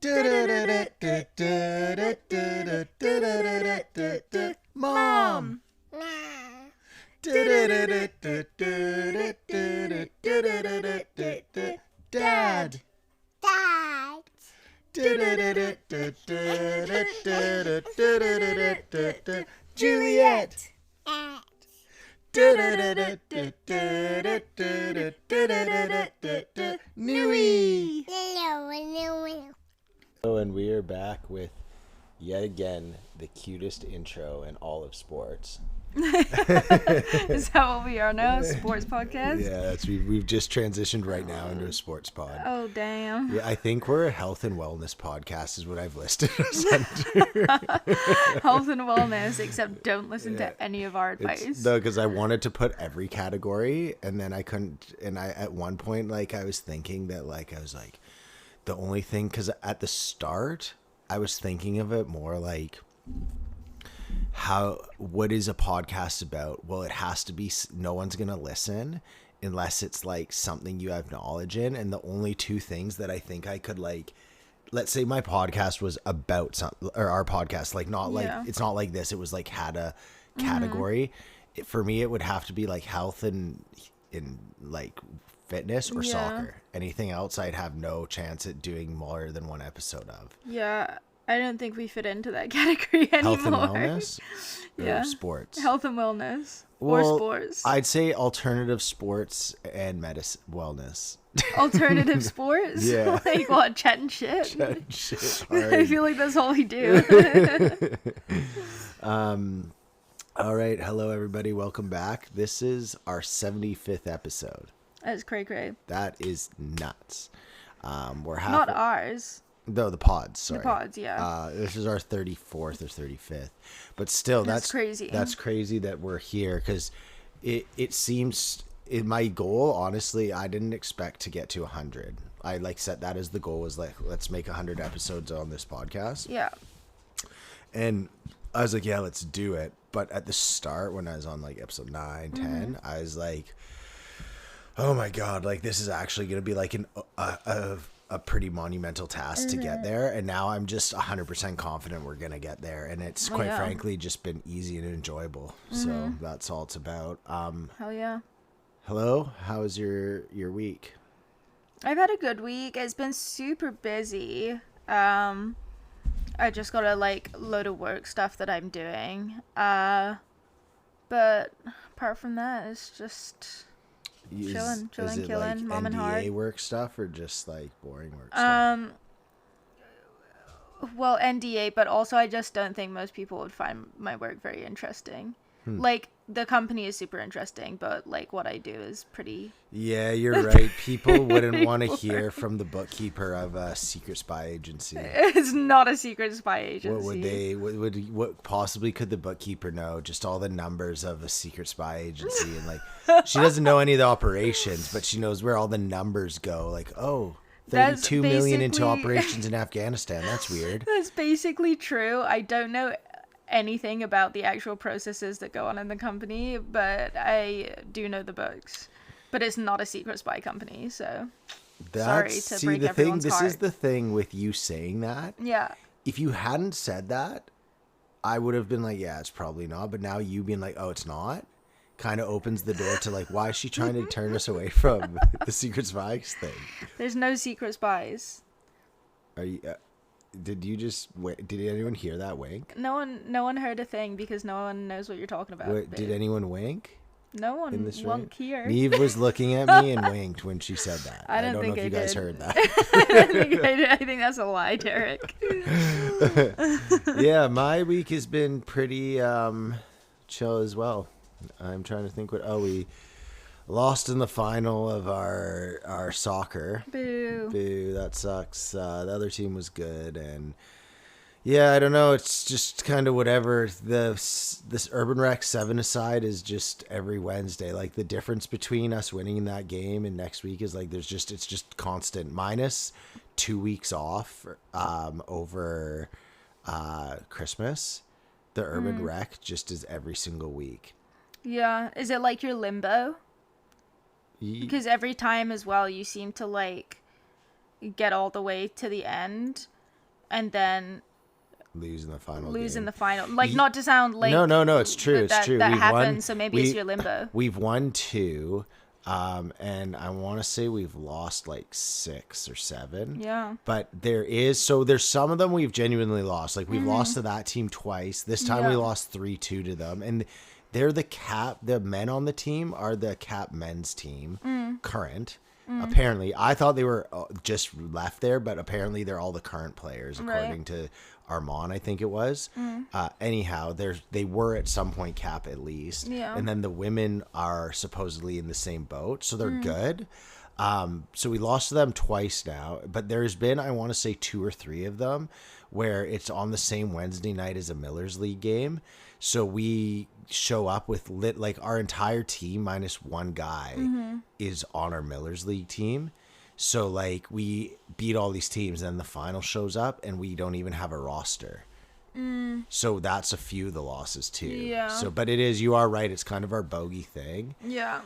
Mom. Dad. Juliet. Nui. And we are back with yet again the cutest intro in all of sports. Is that what we are now? Sports podcast? Yeah, we've just transitioned right now into a sports pod. Oh, damn. Yeah, I think we're a health and wellness podcast is what I've listed us under. Health and wellness, except don't listen to any of our advice. No, because I wanted to put every category, and then I couldn't. And I at one point, I was thinking that, the only thing, because at the start, I was thinking of it more like, what is a podcast about? Well, it has to be, no one's going to listen unless it's something you have knowledge in. And the only two things that I think I could let's say my podcast was about something, or our podcast, it's not like this. It was had a category. For me, it would have to be health and fitness or soccer. Anything else, I'd have no chance at doing more than one episode of. Yeah. I don't think we fit into that category anymore. Health and wellness? Yeah. Or sports? Health and wellness. Well, or sports. I'd say alternative sports and wellness. Alternative sports? Yeah. Like what? Chat and shit? Chat and shit. I feel like that's all we do. All right. Hello, everybody. Welcome back. This is our 75th episode. That's cray-cray. That is nuts. We're Not ours. No, the pods, sorry. The pods, yeah. This is our 34th or 35th. But still, that's crazy. That's crazy that we're here, because it seems, my goal, honestly, I didn't expect to get to 100. I set that as the goal, was let's make 100 episodes on this podcast. Yeah. And I was yeah, let's do it. But at the start, when I was on episode 9, 10, I was oh my God, this is actually going to be a pretty monumental task to get there. And now I'm just 100% confident we're going to get there. And it's quite frankly just been easy and enjoyable. So that's all it's about. Hell yeah. Hello. How was your week? I've had a good week. It's been super busy. I just got a load of work stuff that I'm doing. But apart from that, it's just chilling, killing, mom and heart. NDA work stuff, or just boring work stuff? Well, NDA, but also I just don't think most people would find my work very interesting. The company is super interesting, but what I do is pretty... Yeah, you're right. People wouldn't want to hear from the bookkeeper of a secret spy agency. It's not a secret spy agency. What possibly could the bookkeeper know? Just all the numbers of a secret spy agency, and she doesn't know any of the operations, but she knows where all the numbers go. 32 million into operations in Afghanistan. That's weird. That's basically true. I don't know anything about the actual processes that go on in the company, but I do know the books. But it's not a secret spy company, so sorry to break everyone's heart. This is the thing with you saying that. Yeah. If you hadn't said that, I would have been yeah, it's probably not. But now you being oh, it's not, kind of opens the door to why is she trying to turn us away from the secret spies thing? There's no secret spies. Are you... Did anyone hear that wink? No one heard a thing, because no one knows what you're talking about. Did anyone wink? No one in this wink here. Neve was looking at me and winked when she said that. I don't know if you guys heard that. I think that's a lie, Derek. Yeah, my week has been pretty chill as well. I'm trying to think we lost in the final of our soccer. Boo, that sucks. The other team was good, and yeah, I don't know, it's just kind of whatever. This Urban Rec 7-a-side is just every Wednesday. The difference between us winning in that game and next week is it's just constant, minus 2 weeks off over Christmas. The Urban Rec just is every single week. Yeah, is it your limbo? Because every time as well, you seem to get all the way to the end, and then lose in the final in game. the final. Like, not to sound like... No, it's true. It's true. That We've happens, won, so maybe it's your limbo. We've won 2, and I want to say we've lost like 6 or 7. Yeah. But there's some of them we've genuinely lost. Like, we've lost to that team twice. This time we lost 3-2 to them. And they're the men on the team are the cap men's team, current. Apparently, I thought they were just left there, but apparently they're all the current players, according to Armand, I think it was. Anyhow, they were at some point cap at least. Yeah. And then the women are supposedly in the same boat, so they're good. So we lost to them twice now, but there's been, I want to say 2 or 3 of them where it's on the same Wednesday night as a Millers League game. So we show up with like our entire team minus one guy is on our Millers League team. So like we beat all these teams, and then the final shows up and we don't even have a roster. So that's a few of the losses too. Yeah. So, but you are right. It's kind of our bogey thing. Yeah.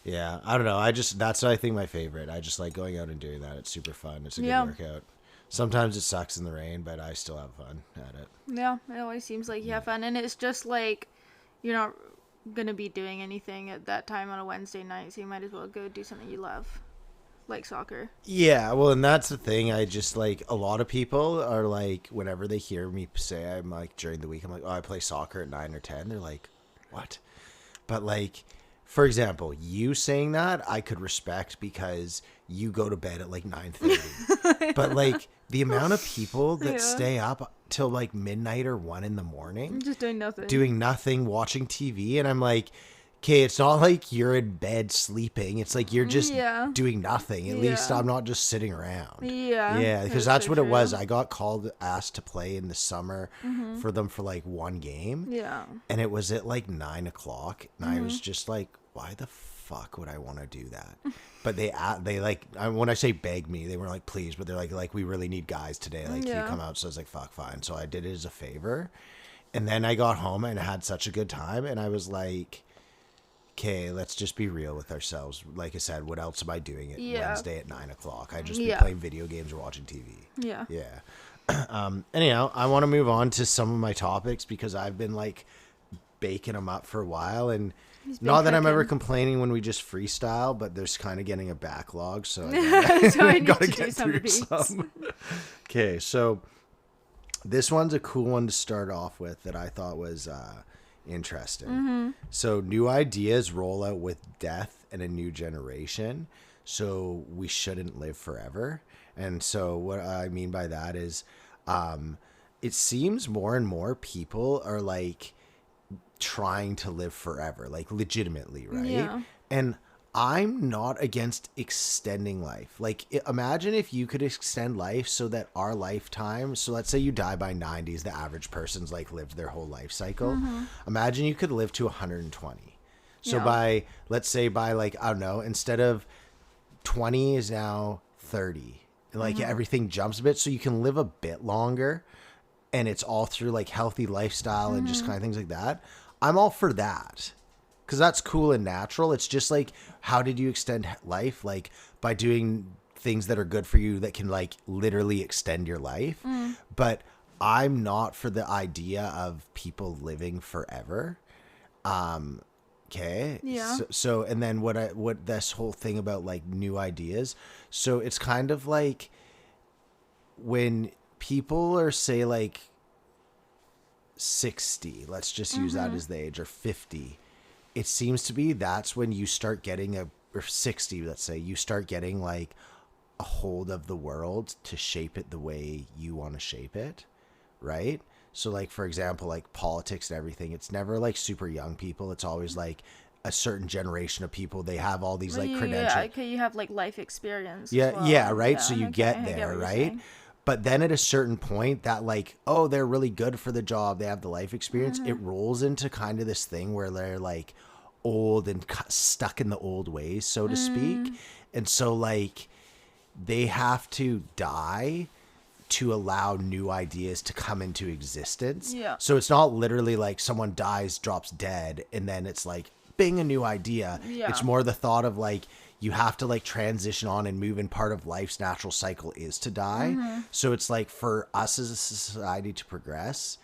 Yeah, I don't know. That's I think my favorite. I just like going out and doing that. It's super fun. It's a good workout. Sometimes it sucks in the rain, but I still have fun at it. Yeah, it always seems like you have fun, and it's just like you're not gonna be doing anything at that time on a Wednesday night, so you might as well go do something you love, like soccer. Yeah, well, and that's the thing. I just like a lot of people are like, whenever they hear me say I'm like during the week, I'm like, oh, I play soccer at 9 or 10. They're like, what? But like, for example, you saying that I could respect because you go to bed at like 9:30. But like the amount of people that stay up till like midnight or 1 in the morning, just doing nothing, watching TV, and I'm like, okay, it's not like you're in bed sleeping. It's like you're just doing nothing. At least I'm not just sitting around. Yeah, because that's what it was. I got asked to play in the summer for them for like one game. Yeah. And it was at like 9 o'clock. And I was just like, why the fuck would I want to do that? But they like, when I say beg me, they were like, please. But they're like, we really need guys today. Like, can you come out? So I was like, fuck, fine. So I did it as a favor. And then I got home and had such a good time. And I was like, okay, let's just be real with ourselves. Like I said, what else am I doing at Wednesday at 9 o'clock? I just be playing video games or watching TV. Yeah. Yeah. Anyhow, I want to move on to some of my topics because I've been like baking them up for a while, and not that I'm ever complaining when we just freestyle, but there's kind of getting a backlog, so I gotta get through some. Okay, so this one's a cool one to start off with that I thought was interesting. So new ideas roll out with death and a new generation, so we shouldn't live forever. And so what I mean by that is it seems more and more people are like trying to live forever, like legitimately, right? Yeah. And I'm not against extending life. Like, imagine if you could extend life so that our lifetime, so let's say you die by 90s, the average person's like lived their whole life cycle. Imagine you could live to 120. So by, let's say by like, I don't know, instead of 20 is now 30. Like everything jumps a bit, so you can live a bit longer, and it's all through like healthy lifestyle and just kind of things like that. I'm all for that. Because that's cool and natural. It's just like, how did you extend life? Like by doing things that are good for you that can like literally extend your life. But I'm not for the idea of people living forever. Okay. Yeah. So and then what this whole thing about like new ideas. So it's kind of like when people are say like 60, let's just use that as the age, or 50. It seems to be that's when you start getting or 60, let's say, you start getting like a hold of the world to shape it the way you want to shape it, right? So like, for example, like politics and everything, it's never like super young people. It's always like a certain generation of people. They have all these like credentials. Yeah, okay, you have like life experience. Yeah, as well. Yeah, right? So you get there, right? But then at a certain point that like, oh, they're really good for the job, they have the life experience, it rolls into kind of this thing where they're like old and stuck in the old ways, so to speak. And so like they have to die to allow new ideas to come into existence. Yeah. So it's not literally like someone dies, drops dead, and then it's like, bing, a new idea. Yeah. It's more the thought of like, you have to like transition on and move, and part of life's natural cycle is to die. So it's like for us as a society to progress,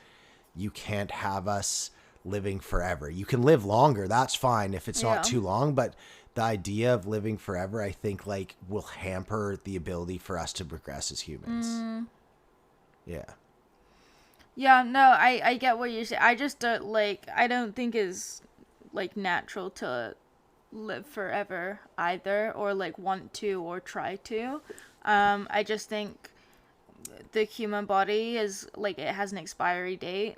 you can't have us living forever. You can live longer, that's fine if it's not too long, but the idea of living forever, I think, like, will hamper the ability for us to progress as humans. Yeah, no, I get what you're saying. I just don't, like, I don't think it's, like, natural to live forever either, or, like, want to or try to. I just think the human body is, like, it has an expiry date.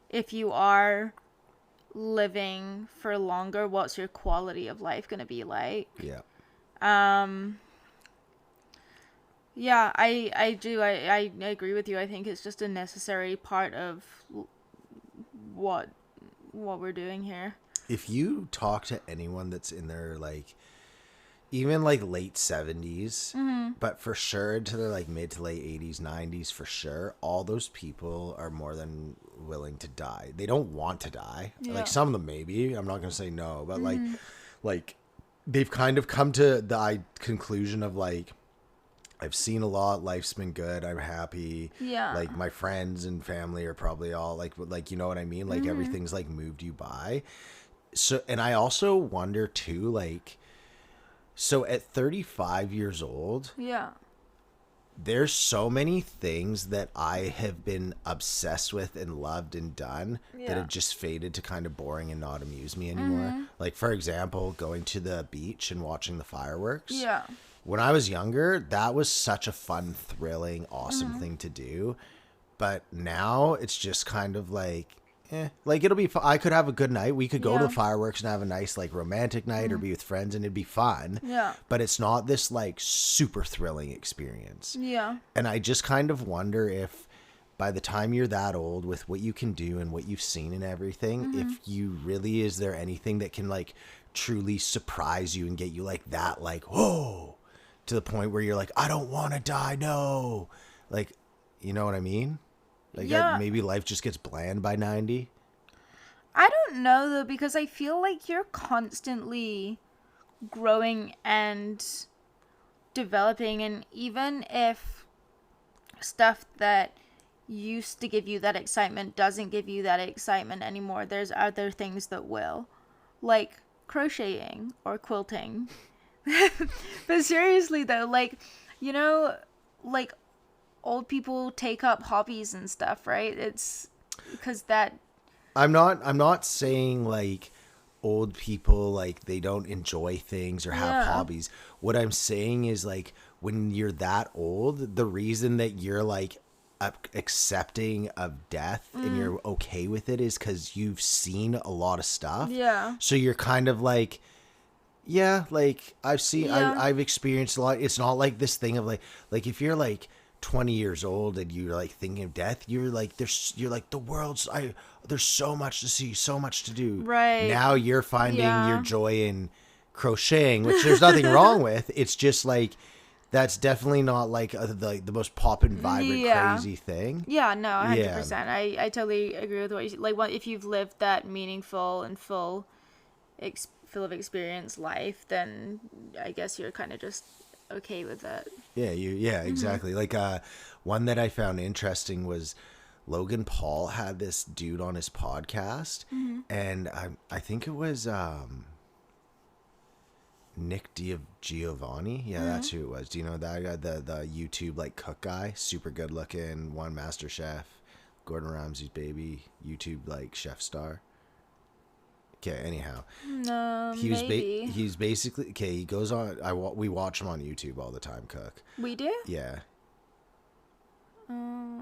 If you are living for longer, what's your quality of life going to be like? Yeah. Yeah, I do. I agree with you. I think it's just a necessary part of what we're doing here. If you talk to anyone that's in their, like, even like late 70s, but for sure into their like mid to late 80s, 90s, for sure, all those people are more than willing to die. They don't want to die. Like, some of them maybe, I'm not gonna say no, but like they've kind of come to the conclusion of, like, I've seen a lot, life's been good, I'm happy, like, my friends and family are probably all like you know what I mean, like, everything's like moved you by. So, and I also wonder too, like, so at 35 years old, there's so many things that I have been obsessed with and loved and done that have just faded to kind of boring and not amuse me anymore. Like, for example, going to the beach and watching the fireworks. When I was younger, that was such a fun, thrilling, awesome thing to do. But now it's just kind of like, like, it'll be I could have a good night. We could go to the fireworks and have a nice, like, romantic night or be with friends, and it'd be fun. But it's not this, like, super thrilling experience. And I just kind of wonder if by the time you're that old, with what you can do and what you've seen and everything, if you really, is there anything that can, like, truly surprise you and get you, like, that, like, whoa, to the point where you're like, I don't want to die, no. Like, you know what I mean? Like, maybe life just gets bland by 90. I don't know, though, because I feel like you're constantly growing and developing, and even if stuff that used to give you that excitement doesn't give you that excitement anymore, there's other things that will, like crocheting or quilting. But seriously, though, like, you know, like, old people take up hobbies and stuff, right? It's because that... I'm not saying, like, old people, like, they don't enjoy things or have hobbies. What I'm saying is, like, when you're that old, the reason that you're, like, accepting of death and you're okay with it is because you've seen a lot of stuff. So you're kind of like, like, I've experienced a lot. It's not like this thing of, like if you're, like, 20 years old and you're, like, thinking of death, you're like, the world's, there's so much to see, so much to do. Right. Now you're finding your joy in crocheting, which there's nothing wrong with. It's just, like, that's definitely not, like, the most poppin', vibrant, crazy thing. Yeah, no, 100%. I totally agree with what you said. Like, if you've lived that meaningful and full of experience life, then I guess you're kind of just okay with that. Exactly. Like, one that I found interesting was Logan Paul had this dude on his podcast, and I think it was Nick Giovanni. That's who it was. Do you know that guy, the YouTube, like, cook guy, super good looking, won MasterChef, Gordon Ramsay's baby, YouTube, like, chef star. Okay, anyhow. Maybe. He's basically, okay, he goes on, we watch him on YouTube all the time cook. We do? Yeah.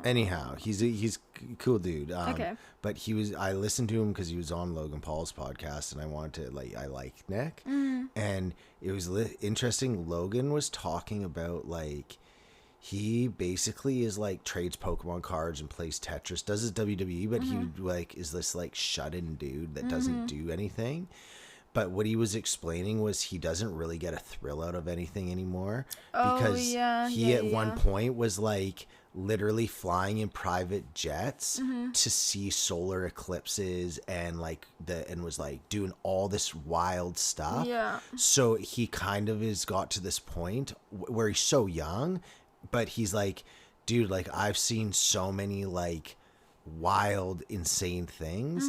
Anyhow, he's a cool dude. Okay. But I listened to him because he was on Logan Paul's podcast, and I wanted to, like, I like Nick. And it was interesting. Logan was talking about, like, he basically is, like, trades Pokemon cards and plays Tetris, does his WWE, but he, like, is this, like, shut-in dude that doesn't do anything. But what he was explaining was he doesn't really get a thrill out of anything anymore, because he at one point was like, literally flying in private jets to see solar eclipses and was like doing all this wild stuff. Yeah. So he kind of has got to this point where he's so young, but he's like, dude, like I've seen so many like wild, insane things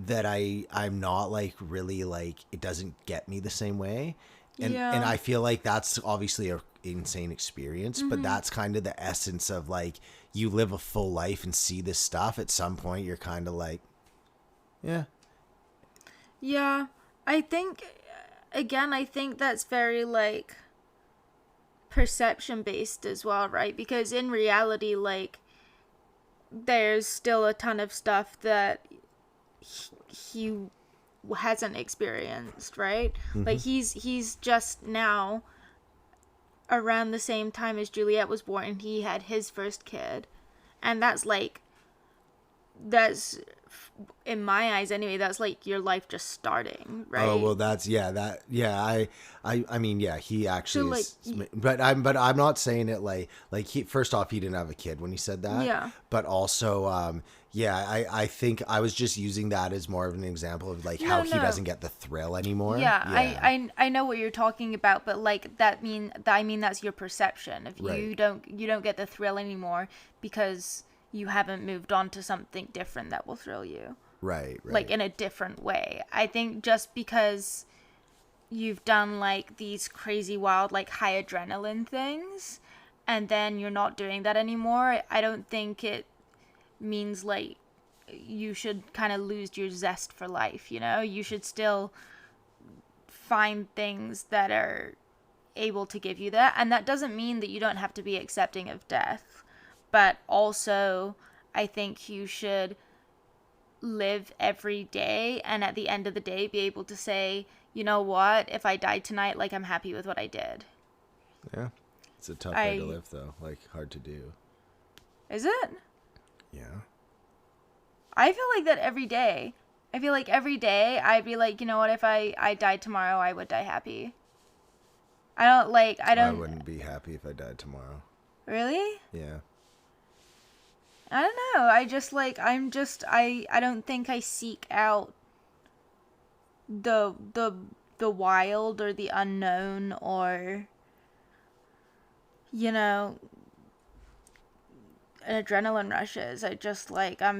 that I'm not like really like, it doesn't get me the same way. And I feel like that's obviously a insane experience, but that's kind of the essence of like, you live a full life and see this stuff. At some point you're kind of like, yeah. I think that's very like perception based as well, right? Because in reality, like, there's still a ton of stuff that he hasn't experienced, right? Like he's just now around the same time as Juliet was born, he had his first kid, and that's in my eyes anyway, that's like your life just starting, right? Oh well, that's I mean, yeah, he actually so, is, but I'm not saying it like he, first off, he didn't have a kid when he said that, but also I think I was just using that as more of an example of like how he doesn't get the thrill anymore. I know what you're talking about, but like I mean that's your perception. If you don't get the thrill anymore because you haven't moved on to something different that will thrill you. Right. Like in a different way. I think just because you've done like these crazy wild like high adrenaline things and then you're not doing that anymore, I don't think it means like you should kind of lose your zest for life, you know? You should still find things that are able to give you that. And that doesn't mean that you don't have to be accepting of death. But also, I think you should live every day and at the end of the day be able to say, you know what, if I died tonight, like I'm happy with what I did. Yeah. It's a tough way to live though, like hard to do. Is it? Yeah. I feel like that every day. I feel like every day I'd be like, you know what, if I died tomorrow, I would die happy. I wouldn't be happy if I died tomorrow. Really? Yeah. I don't know. I don't think I seek out the wild or the unknown or, you know, adrenaline rushes. I'm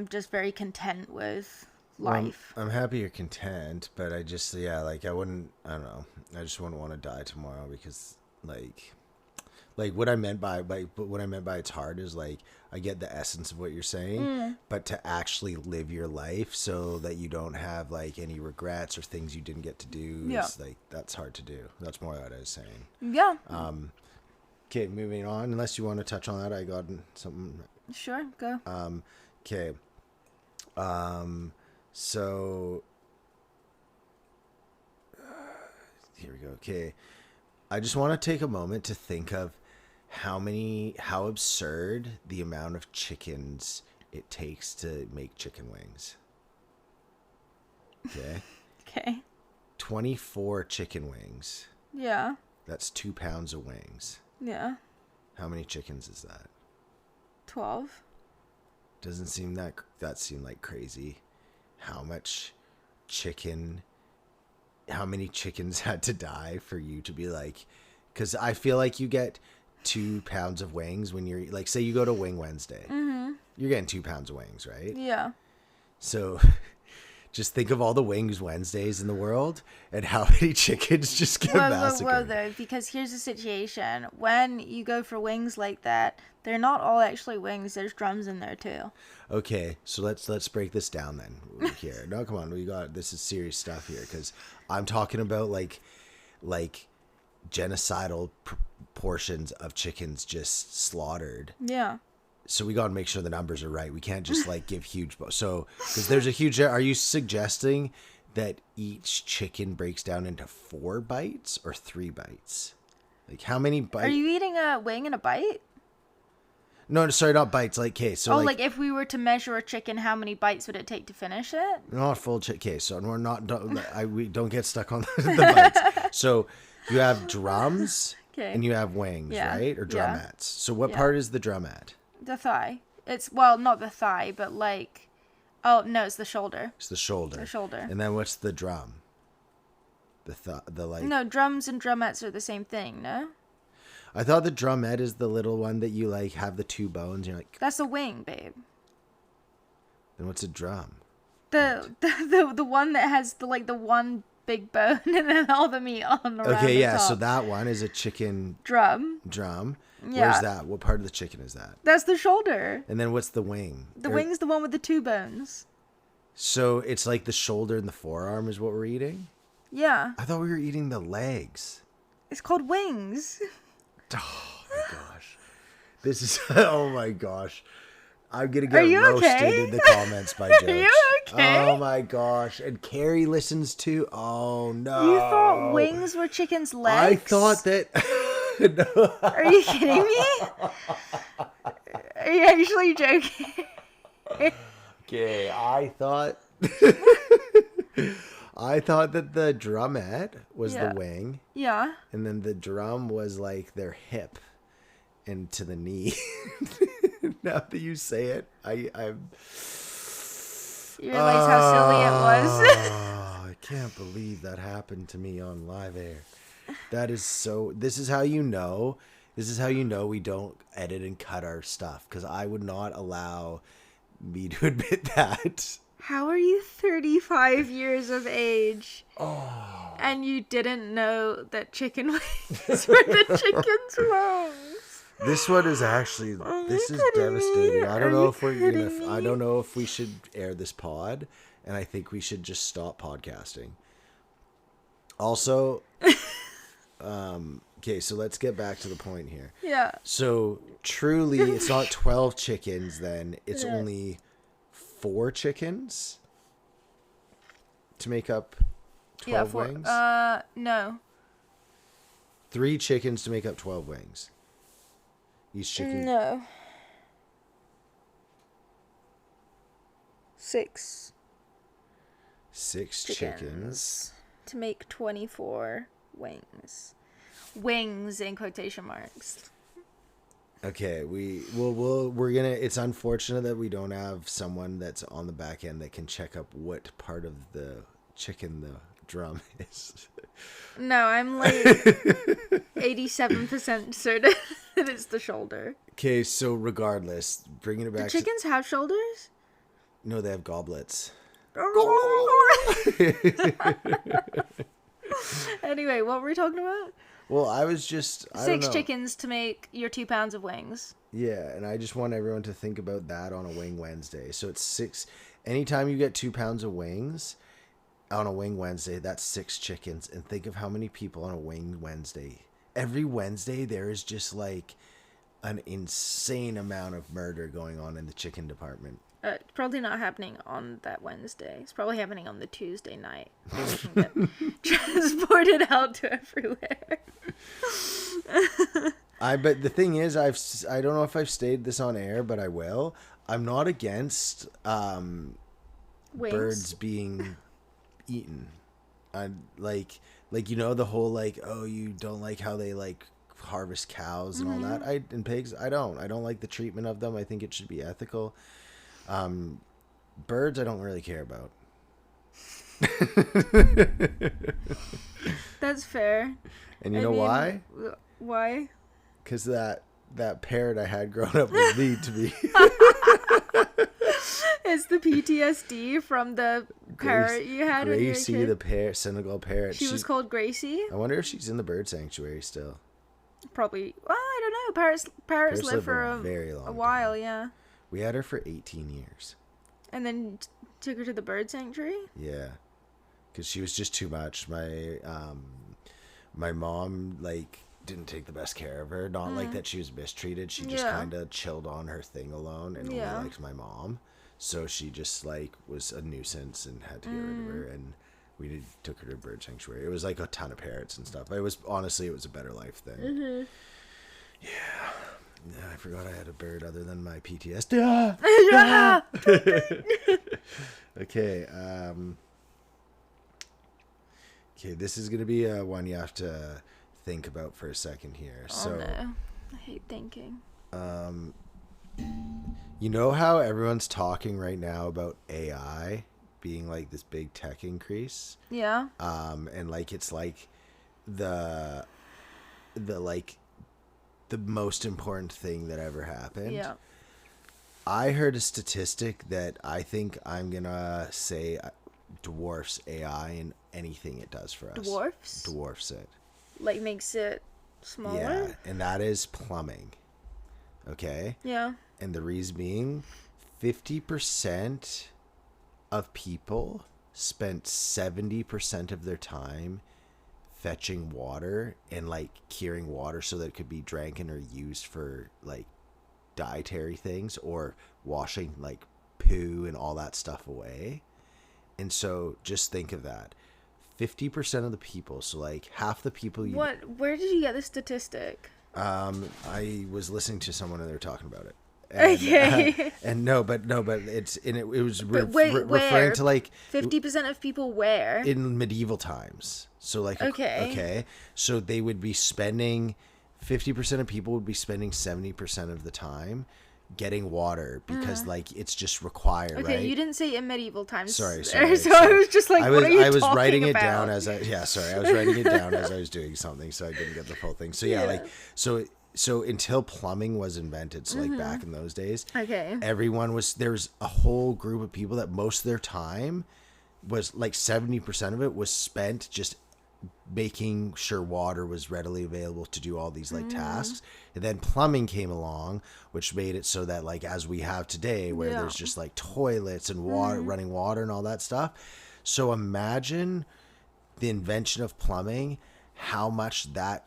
just very content with life. Well, I'm happy you're content, but I just, I don't know. I just wouldn't want to die tomorrow because like what I meant by it's hard is like I get the essence of what you're saying, but to actually live your life so that you don't have like any regrets or things you didn't get to do, is like that's hard to do. That's more what I was saying. Yeah. Okay, moving on. Unless you want to touch on that, I got something. Sure, go. Okay. So here we go. Okay. I just want to take a moment to think of how absurd the amount of chickens it takes to make chicken wings. Okay. Okay. 24 chicken wings. Yeah. That's 2 pounds of wings. Yeah. How many chickens is that? 12. Doesn't seem that seemed like crazy. How many chickens had to die for you to be like, because I feel like you get 2 pounds of wings when you're like, say you go to Wing Wednesday, you're getting 2 pounds of wings, right? Yeah. So just think of all the Wings Wednesdays in the world and how many chickens just get massacred. Well, though, because here's the situation. When you go for wings like that, they're not all actually wings. There's drums in there too. Okay, so let's break this down then. Here, no, come on, this is serious stuff here because I'm talking about like genocidal portions of chickens just slaughtered. Yeah. So we got to make sure the numbers are right. We can't just like give huge. So because there's a huge. Are you suggesting that each chicken breaks down into 4 bites or 3 bites? Like how many bites? Are you eating a wing in a bite? No, sorry, not bites. Like, okay, so like if we were to measure a chicken, how many bites would it take to finish it? Not full chicken. Okay, so we're not. We don't get stuck on the bites. So you have drums and you have wings, right? Or drumettes. So what part is the drumette? The thigh. It's, well, not the thigh, but like... Oh, no, it's the shoulder. It's the shoulder. The shoulder. And then what's the drum? The like... No, drums and drumettes are the same thing, no? I thought the drumette is the little one that you, like, have the two bones. You're like... That's a wing, babe. Then what's a drum? The one that has, the one big bone and then all the meat on around Okay, the yeah, top. so that one is a chicken... Drum. Yeah. Where's that? What part of the chicken is that? That's the shoulder. And then what's the wing? The wing's the one with the two bones. So it's like the shoulder and the forearm is what we're eating? Yeah. I thought we were eating the legs. It's called wings. Oh my gosh. This is... Oh my gosh. I'm going to get roasted okay? in the comments by jokes. Are you okay? Oh my gosh. And Carrie listens too. Oh no. You thought wings were chicken's legs? I thought that... No. Are you kidding me? Are you actually joking? Okay, I thought that the drumette was the wing. Yeah. And then the drum was like their hip and to the knee. Now that you say it, I'm... You realize how silly it was? I can't believe that happened to me on live air. That is so... This is how you know we don't edit and cut our stuff. Because I would not allow me to admit that. How are you 35 years of age? Oh. And you didn't know that chicken wings were the chicken's wings? This one is actually... This is devastating. I don't know if we're gonna... I don't know if we should air this pod. And I think we should just stop podcasting. Also... Okay, so let's get back to the point here. Yeah. So truly, it's not 12 chickens then. It's only 4 chickens to make up 12 wings? No. 3 chickens to make up 12 wings. Each chicken. No. 6. 6 chickens. To make 24 wings. Wings in quotation marks. Okay, we're gonna... It's unfortunate that we don't have someone that's on the back end that can check up what part of the chicken the drum is. No, I'm like 87% certain that it's the shoulder. Okay, so regardless, bringing it back... Do chickens have shoulders? No, they have goblets. Anyway, what were we talking about? Well, I was just... 6 chickens to make your 2 pounds of wings. Yeah, and I just want everyone to think about that on a Wing Wednesday. So it's 6... Anytime you get 2 pounds of wings on a Wing Wednesday, that's 6 chickens. And think of how many people on a Wing Wednesday. Every Wednesday, there is just like an insane amount of murder going on in the chicken department. It's probably not happening on that Wednesday. It's probably happening on the Tuesday night. Transported out to everywhere. But the thing is, I don't know if I've stated this on air, but I will. I'm not against birds being eaten. Like you know, the whole like, oh, you don't like how they like harvest cows and all that. And pigs. I don't like the treatment of them. I think it should be ethical. Birds I don't really care about. That's fair. And you know why? Why? Because that parrot I had growing up was mean to me. It's the PTSD from the parrot you had when you were a Gracie, kid? the Senegal parrot. She was called Gracie? I wonder if she's in the bird sanctuary still. Probably. Well, I don't know. Parrots live for a very long while, time. yeah. We had her for 18 years. And then took her to the bird sanctuary? Yeah. Because she was just too much. My mom, like, didn't take the best care of her. Not like that she was mistreated. She just kind of chilled on her thing alone and only liked my mom. So she just, like, was a nuisance and had to get rid of her. And we took her to a bird sanctuary. It was, like, a ton of parrots and stuff. Honestly, it was a better life then. Mm-hmm. Yeah. Yeah, I forgot I had a bird other than my PTSD. Okay. Okay, this is going to be one you have to think about for a second here. Oh, no. I hate thinking. You know how everyone's talking right now about AI being like this big tech increase? Yeah. And like it's like the like the most important thing that ever happened. Yeah. I heard a statistic that I think I'm gonna say dwarfs AI in anything it does for us. Dwarfs it. Like makes it smaller? Yeah, and that is plumbing. Okay? Yeah. And the reason being 50% of people spent 70% of their time fetching water and like curing water so that it could be drank or used for like dietary things or washing like poo and all that stuff away. And so just think of that. 50% of the people, so like half the people you... Where did you get this statistic? I was listening to someone and they were talking about it. And, okay. But it's and it was referring to like 50% of people where in medieval times. So like okay, so they would be spending 50% of people would be spending 70% of the time getting water because like it's just required. Okay, right? You didn't say in medieval times. Sorry. So I was just like, what are you I was talking writing about? it down as I was writing it down as I was doing something, so I didn't get the full thing. So like so until plumbing was invented, so like back in those days, there's a whole group of people that most of their time was like 70% of it was spent just making sure water was readily available to do all these like tasks. And then plumbing came along, which made it so that like as we have today where there's just like toilets and water running water and all that stuff. So imagine the invention of plumbing, how much that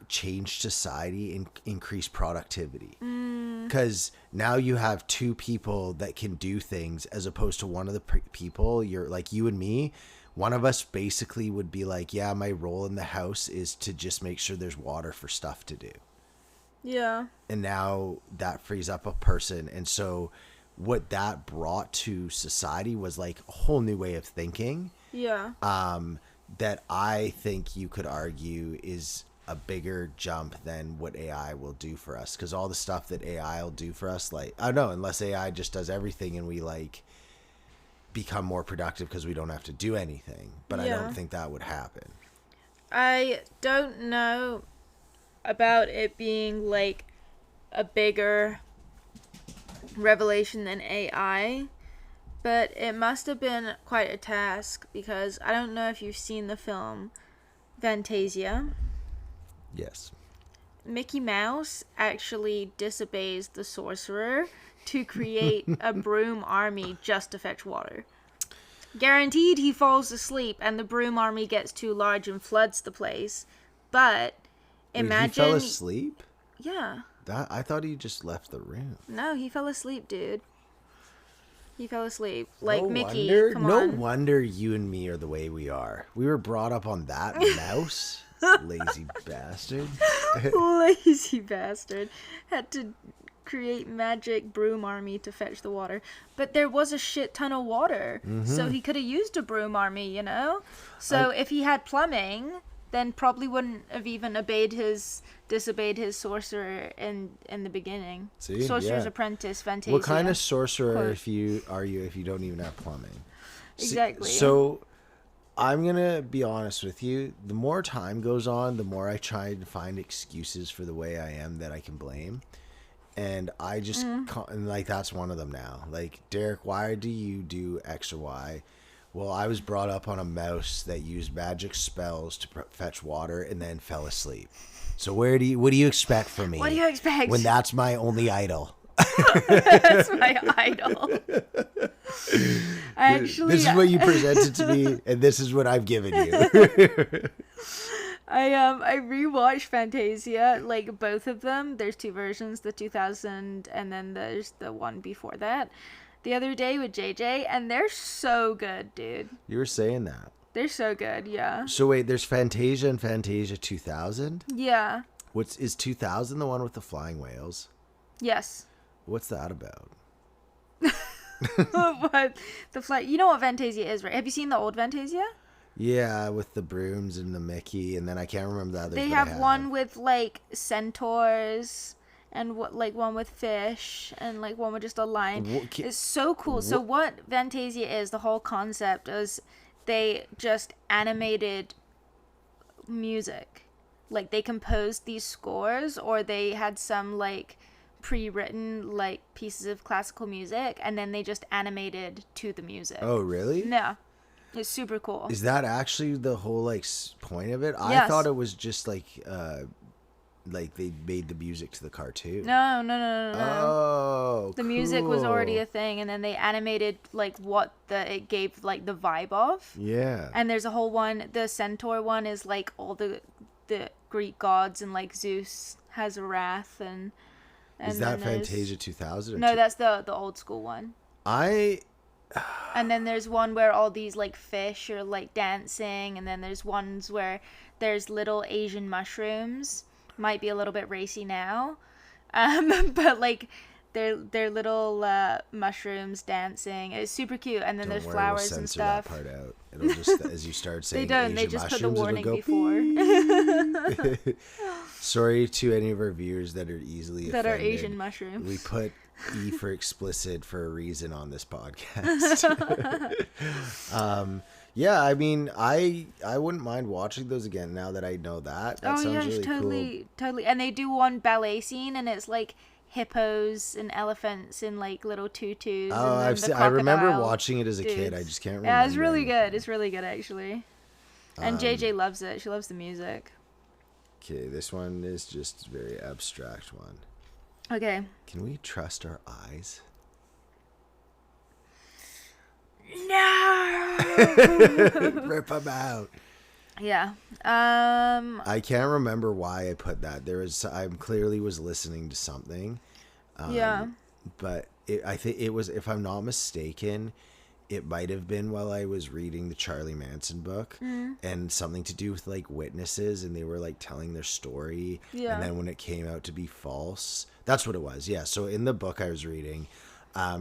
changed society and increased productivity. Because now you have two people that can do things as opposed to one of the people. You're like you and me. One of us basically would be like, yeah, my role in the house is to just make sure there's water for stuff to do. Yeah. And now that frees up a person. And so what that brought to society was like a whole new way of thinking. Yeah. That I think you could argue is a bigger jump than what AI will do for us. Because all the stuff that AI will do for us, like, I don't know, unless AI just does everything and we like become more productive because we don't have to do anything. But I don't think that would happen. I don't know about it being like a bigger revelation than AI, but it must have been quite a task because I don't know if you've seen the film Fantasia. Yes. Mickey Mouse actually disobeys the sorcerer to create a broom army just to fetch water. Guaranteed he falls asleep and the broom army gets too large and floods the place. But imagine... He fell asleep? Yeah. I thought he just left the room. No, he fell asleep, dude. He fell asleep. Like Mickey, come no on. wonder you and me are the way we are. We were brought up on that mouse. Lazy bastard. Lazy bastard. Had to create magic broom army to fetch the water. But there was a shit ton of water. So he could have used a broom army, you know? So if he had plumbing, then probably wouldn't have even disobeyed his sorcerer in the beginning. See? Sorcerer's Apprentice, Fantasia. What kind of sorcerer if you don't even have plumbing? Exactly. So I'm going to be honest with you. The more time goes on, the more I try to find excuses for the way I am that I can blame. And I just, and like, that's one of them now. Like, Derek, why do you do X or Y? Well, I was brought up on a mouse that used magic spells to fetch water and then fell asleep. So what do you expect from me? What do you expect? When that's my only idol. That's my idol. Actually, this is what you presented to me, and this is what I've given you. I rewatched Fantasia, like both of them. There's two versions, the 2000 and then there's the one before that. The other day with JJ, and they're so good, dude. You were saying that. They're so good, yeah. So wait, there's Fantasia and Fantasia 2000? Yeah. Is 2000 the one with the flying whales? Yes. What's that about? What? You know what Fantasia is, right? Have you seen the old Fantasia? Yeah, with the brooms and the Mickey, and then I can't remember the others. They have one with like centaurs and what like one with fish, and like one with just a lion. What It's so cool. So what Fantasia is, the whole concept is they just animated music. Like they composed these scores, or they had some like pre-written like pieces of classical music, and then they just animated to the music. Oh, really? Yeah. It's super cool. Is that actually the whole like point of it? Yes. I thought it was just like they made the music to the cartoon. No. Oh, the music was already a thing, and then they animated like what it gave like the vibe of. Yeah. And there's a whole one. The centaur one is like all the Greek gods, and like Zeus has a wrath, and is that Fantasia 2000? No, that's the old school one. And then there's one where all these like fish are like dancing, and then there's ones where there's little Asian mushrooms. Might be a little bit racy now, but like they're little mushrooms dancing. It's super cute, and then there's flowers and stuff. That part out. It'll just as you start saying. They don't. Asian They just put the mushrooms, warning before. Sorry to any of our viewers that are easily offended. Are Asian mushrooms. We put E for explicit for a reason on this podcast. Yeah, I mean, I wouldn't mind watching those again now that I know that. That sounds really cool. Totally. And they do one ballet scene, and it's like hippos and elephants in like little tutus. Oh, I remember watching it as a kid. I just can't remember. Yeah, it's really good. It's really good, actually. And JJ loves it. She loves the music. Okay, this one is just a very abstract one. Okay. Can we trust our eyes? No. Rip them out. Yeah. I can't remember why I put that. I clearly was listening to something. Yeah. But I think it was, if I'm not mistaken, it might have been while I was reading the Charlie Manson book, and something to do with like witnesses, and they were like telling their story. Yeah. And then when it came out to be false, that's what it was. Yeah. So in the book I was reading,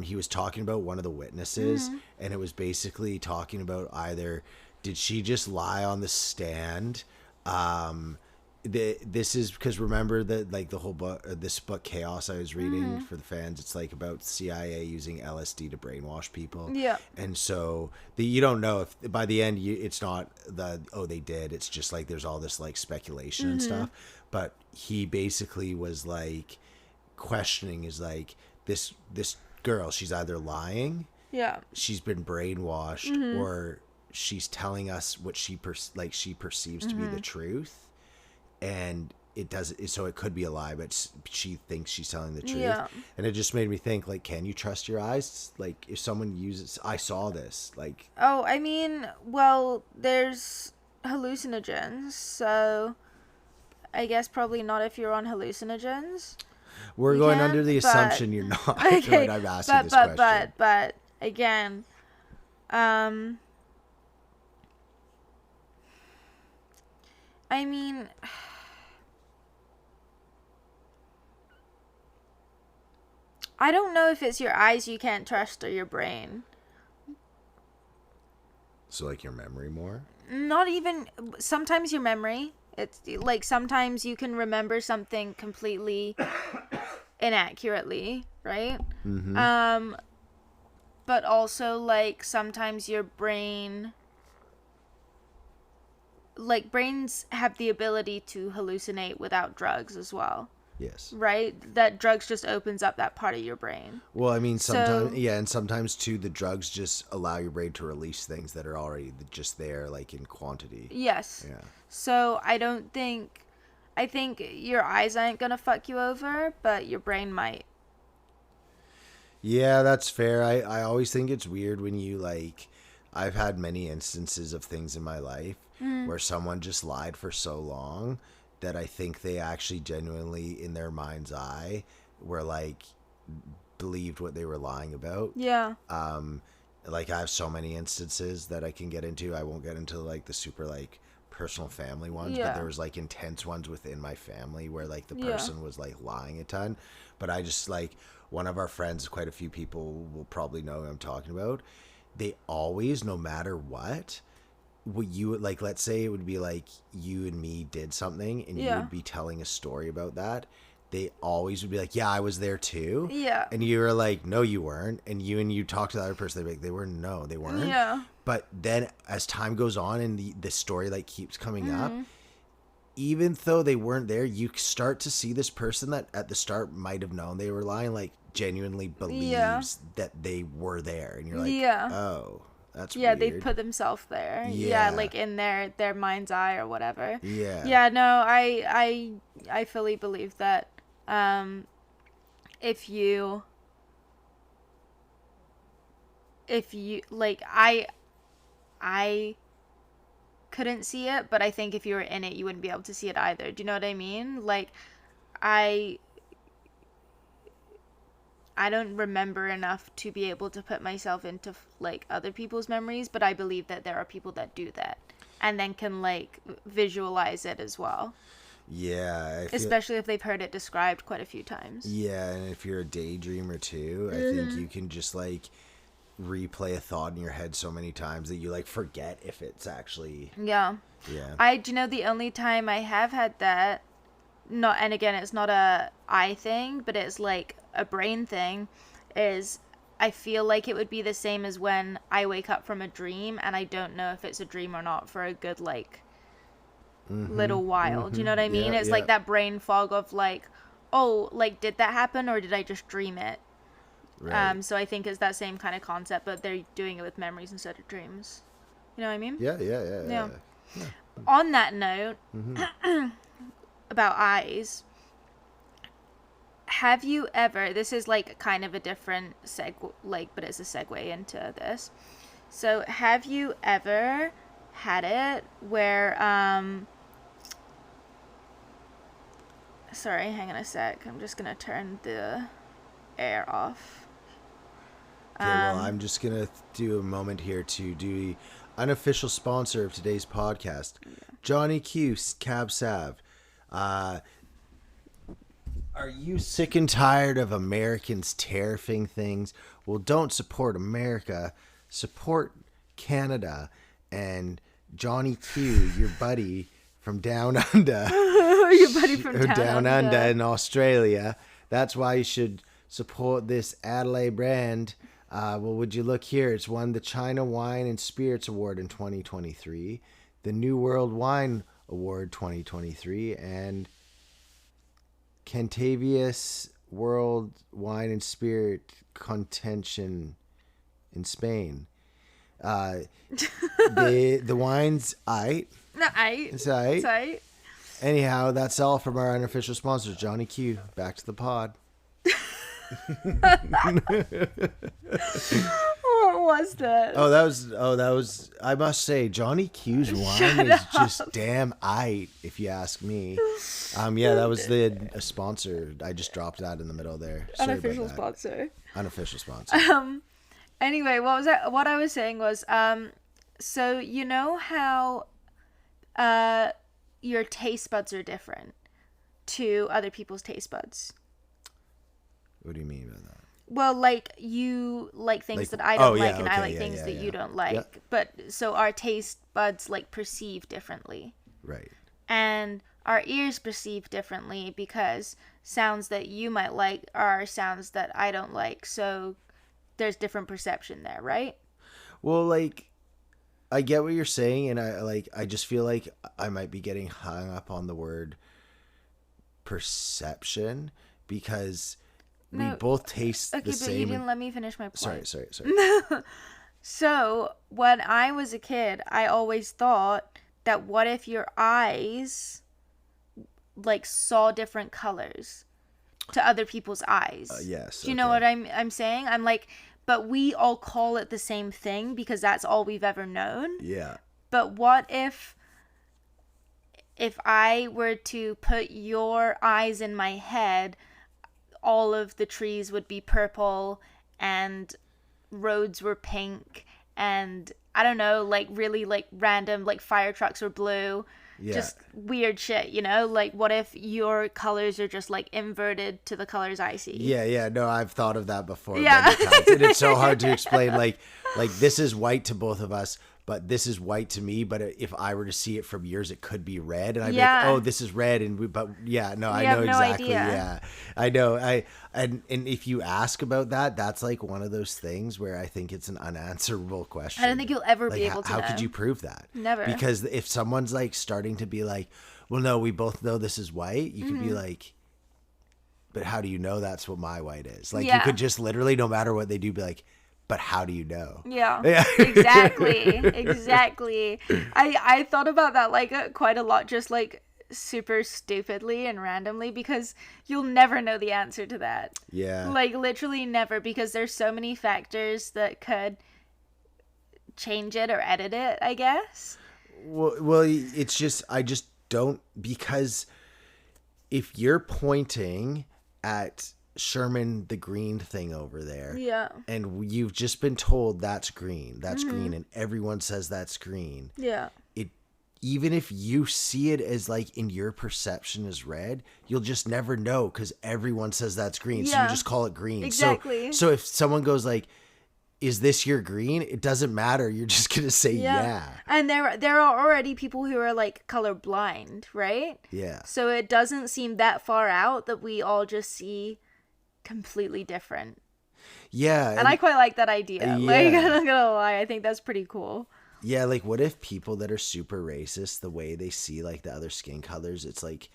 he was talking about one of the witnesses, and it was basically talking about either did she just lie on the stand? This is because remember that like the whole book, this book Chaos I was reading for the fans, it's like about CIA using LSD to brainwash people. Yeah. And so you don't know if by the end it's not they did. It's just like there's all this like speculation and stuff. But he basically was like questioning is like this girl, she's either lying, she's been brainwashed, or she's telling us what she perceives to be the truth, and so it could be a lie, but she thinks she's telling the truth. And it just made me think, like, can you trust your eyes? Like, if someone uses, I saw this, like, oh, I mean, well, there's hallucinogens, so I guess probably not if you're on hallucinogens. We're going under the assumption you're not. Okay, when I'm asking this question. But again, I mean, I don't know if it's your eyes you can't trust or your brain. So like your memory more? Not even, sometimes your memory. It's like sometimes you can remember something completely inaccurately, right? But also like sometimes your brain, like brains have the ability to hallucinate without drugs as well. Yes. Right? That drugs just opens up that part of your brain. Well, I mean, sometimes, and sometimes too, the drugs just allow your brain to release things that are already just there, like in quantity. Yes. Yeah. So I think your eyes aren't gonna fuck you over, but your brain might. Yeah, that's fair. I always think it's weird when you like, I've had many instances of things in my life where someone just lied for so long that I think they actually genuinely, in their mind's eye, were like believed what they were lying about. Yeah. Like I have so many instances that I can get into. I won't get into like the super like personal family ones, but there was like intense ones within my family where like the person was like lying a ton. But I just like, one of our friends, quite a few people will probably know who I'm talking about. They always, no matter what you like, let's say it would be like you and me did something and you would be telling a story about that, they always would be like, yeah, I was there too. Yeah. And you were like, no, you weren't. And you talk to the other person, they'd be like, they weren't. Yeah. But then as time goes on and the story like keeps coming up, even though they weren't there, you start to see this person that at the start might have known they were lying, like genuinely believes that they were there. And you're like, oh, that's weird. They put themselves there. Yeah. Like in their mind's eye or whatever. Yeah. Yeah, no, I fully believe that if you like, I couldn't see it, but I think if you were in it, you wouldn't be able to see it either. Do you know what I mean? Like, I don't remember enough to be able to put myself into like other people's memories, but I believe that there are people that do that and then can like visualize it as well. Yeah. Especially if they've heard it described quite a few times. Yeah, and if you're a daydreamer too, I think you can just like replay a thought in your head so many times that you like forget if it's actually. Yeah. Do you know the only time I have had that, and again, it's not a eye thing, but it's like a brain thing, is I feel like it would be the same as when I wake up from a dream and I don't know if it's a dream or not for a good like little while. Do you know what I mean? It's like that brain fog of like, oh, like did that happen or did I just dream it? Right. So I think it's that same kind of concept, but they're doing it with memories instead of dreams. You know what I mean? Yeah. On that note, about eyes, have you ever, this is like kind of a different but it's a segue into this. So have you ever had it where, sorry, hang on a sec. I'm just going to turn the air off. Okay, well, I'm just going to do a moment here to do the unofficial sponsor of today's podcast, Johnny Q Cab Sav. Are you sick and tired of Americans tariffing things? Well, don't support America. Support Canada and Johnny Q, your buddy from down under. Your buddy from down under in Australia. That's why you should support this Adelaide brand. Well, would you look here? It's won the China Wine and Spirits Award in 2023, the New World Wine Award 2023, and Cantavius World Wine and Spirit Contention in Spain. The wine's aight. Not aight. It's aight. It's aight. Anyhow, that's all from our unofficial sponsor, Johnny Q. Back to the pod. What was that? Oh, that was. I must say, Johnny Q's wine is just damn aight, if you ask me. Yeah, that was the sponsor. I just dropped that in the middle there. Sorry Unofficial about that. sponsor. Unofficial sponsor. Anyway, what I was saying was, so you know how, your taste buds are different to other people's taste buds. What do you mean by that? Well, like, you like things that I don't like, and I like things that you don't like. Yeah. But, so our taste buds, like, perceive differently. Right. And our ears perceive differently because sounds that you might like are sounds that I don't like. So there's different perception there, right? Well, like, I get what you're saying, and I just feel like I might be getting hung up on the word perception because we both taste the same. Okay, but you didn't let me finish my point. Sorry. So, when I was a kid, I always thought that what if your eyes, like, saw different colors to other people's eyes? Yes. Do you know what I'm saying? I'm like, but we all call it the same thing because that's all we've ever known. Yeah. But what if I were to put your eyes in my head, all of the trees would be purple and roads were pink and I don't know, like really like random, like fire trucks were blue. Yeah. Just weird shit, you know? Like, what if your colors are just like inverted to the colors I see? Yeah. No, I've thought of that before. Yeah. Many times. And it's so hard to explain. Like this is white to both of us, but this is white to me. But if I were to see it from yours, it could be red, and I'd be Yeah. like, oh, this is red, but yeah, no, I You know have no exactly. idea. Yeah, I know. And if you ask about that, that's like one of those things where I think it's an unanswerable question. I don't think you'll ever like, be able to how know. could you prove that? Never. Because if someone's like starting to be like, well, no, we both know this is white, you could be like, but how do you know that's what my white is? Like, you could just literally, no matter what they do, be like, but how do you know? Yeah. Exactly. I thought about that like quite a lot, just like super stupidly and randomly, because you'll never know the answer to that. Yeah. Like literally never, because there's so many factors that change it or edit it, I guess. Well, it's just, I just don't, because if you're pointing at Sherman the green thing over there, Yeah. and you've just been told that's green, and everyone says that's green. Yeah. Even if you see it as like in your perception as red, you'll just never know because everyone says that's green. So you just call it green. Exactly. So if someone goes like, is this your green? It doesn't matter. You're just going to say yeah. And there are already people who are like colorblind, right? Yeah. So it doesn't seem that far out that we all just see completely different. Yeah. And I quite like that idea. Like, I'm not gonna lie, I think that's pretty cool. Yeah, like what if people that are super racist, the way they see like the other skin colors, it's like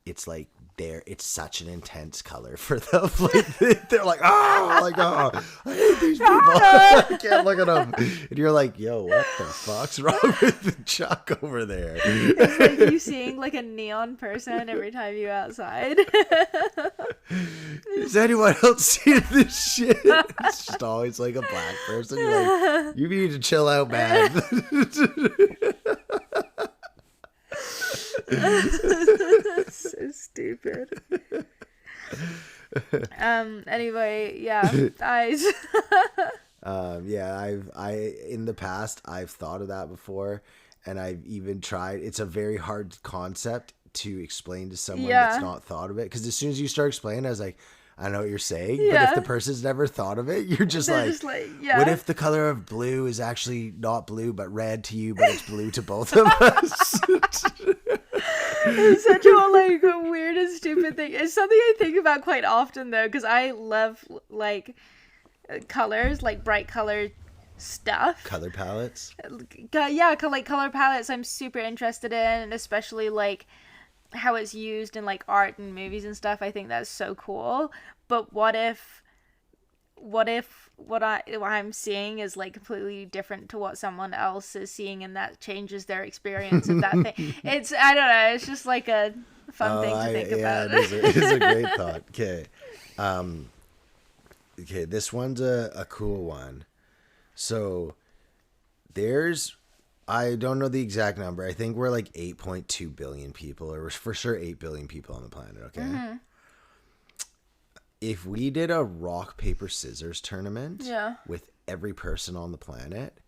it's such an intense color for them. Like, they're like, I hate these people. I can't look at them. And you're like, yo, what the fuck's wrong with the Chuck over there? It's like you seeing like a neon person every time you outside. Does anyone else see this shit? It's just always like a black person. You're like, you need to chill out, man. So stupid. Anyway, yeah, eyes. Yeah, I in the past I've thought of that before, and I've even tried. It's a very hard concept to explain to someone that's not thought of it, because as soon as you start explaining, I was like, I know what you're saying, but if the person's never thought of it, you're just like, what if the color of blue is actually not blue but red to you, but it's blue to both of us? It's such a like weird and stupid thing. It's something I think about quite often though, because I love like colors, like bright colored stuff. Color palettes. Yeah, like color palettes. I'm super interested in, and especially like how it's used in like art and movies and stuff. I think that's so cool. But what if what I'm seeing is like completely different to what someone else is seeing, and that changes their experience of that thing. It's, I don't know, it's just like a fun thing to think about. It is a great thought. Okay, this one's a cool one. So I don't know the exact number. I think we're like 8.2 billion people, or for sure 8 billion people on the planet, okay? Mm-hmm. If we did a rock, paper, scissors tournament with every person on the planet,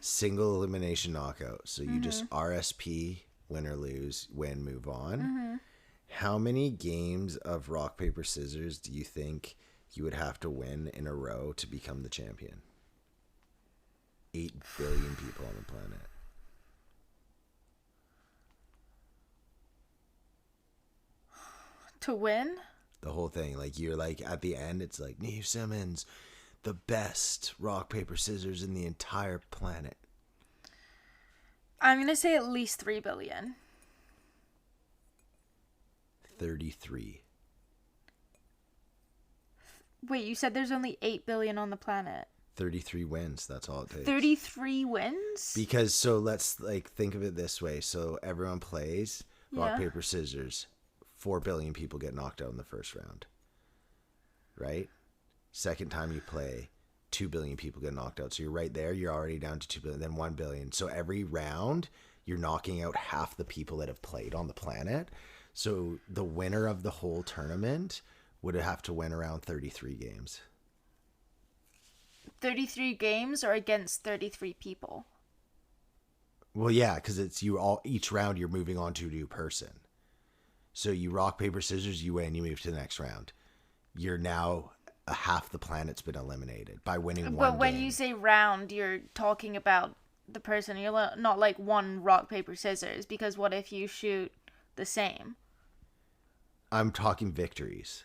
single elimination knockout, so you just RSP, win or lose, win, move on, how many games of rock, paper, scissors do you think you would have to win in a row to become the champion? 8 billion people on the planet. To win? The whole thing. Like, you're like, at the end, it's like, Neve Simmons, the best rock, paper, scissors in the entire planet. I'm going to say at least 3 billion. 33. Wait, you said there's only 8 billion on the planet. 33 wins. That's all it takes. 33 wins? Because, so let's like think of it this way. So everyone plays rock, paper, scissors. 4 billion people get knocked out in the first round. Right? Second time you play, 2 billion people get knocked out. So you're right there. You're already down to 2 billion, then 1 billion. So every round, you're knocking out half the people that have played on the planet. So the winner of the whole tournament would have to win around 33 games. 33 games or against 33 people? Well, yeah, because it's each round you're moving on to a new person. So you rock, paper, scissors, you win, you move to the next round. You're now half the planet's been eliminated by winning one game. But when you say round, you're talking about the person. You're not like one rock, paper, scissors, because what if you shoot the same? I'm talking victories.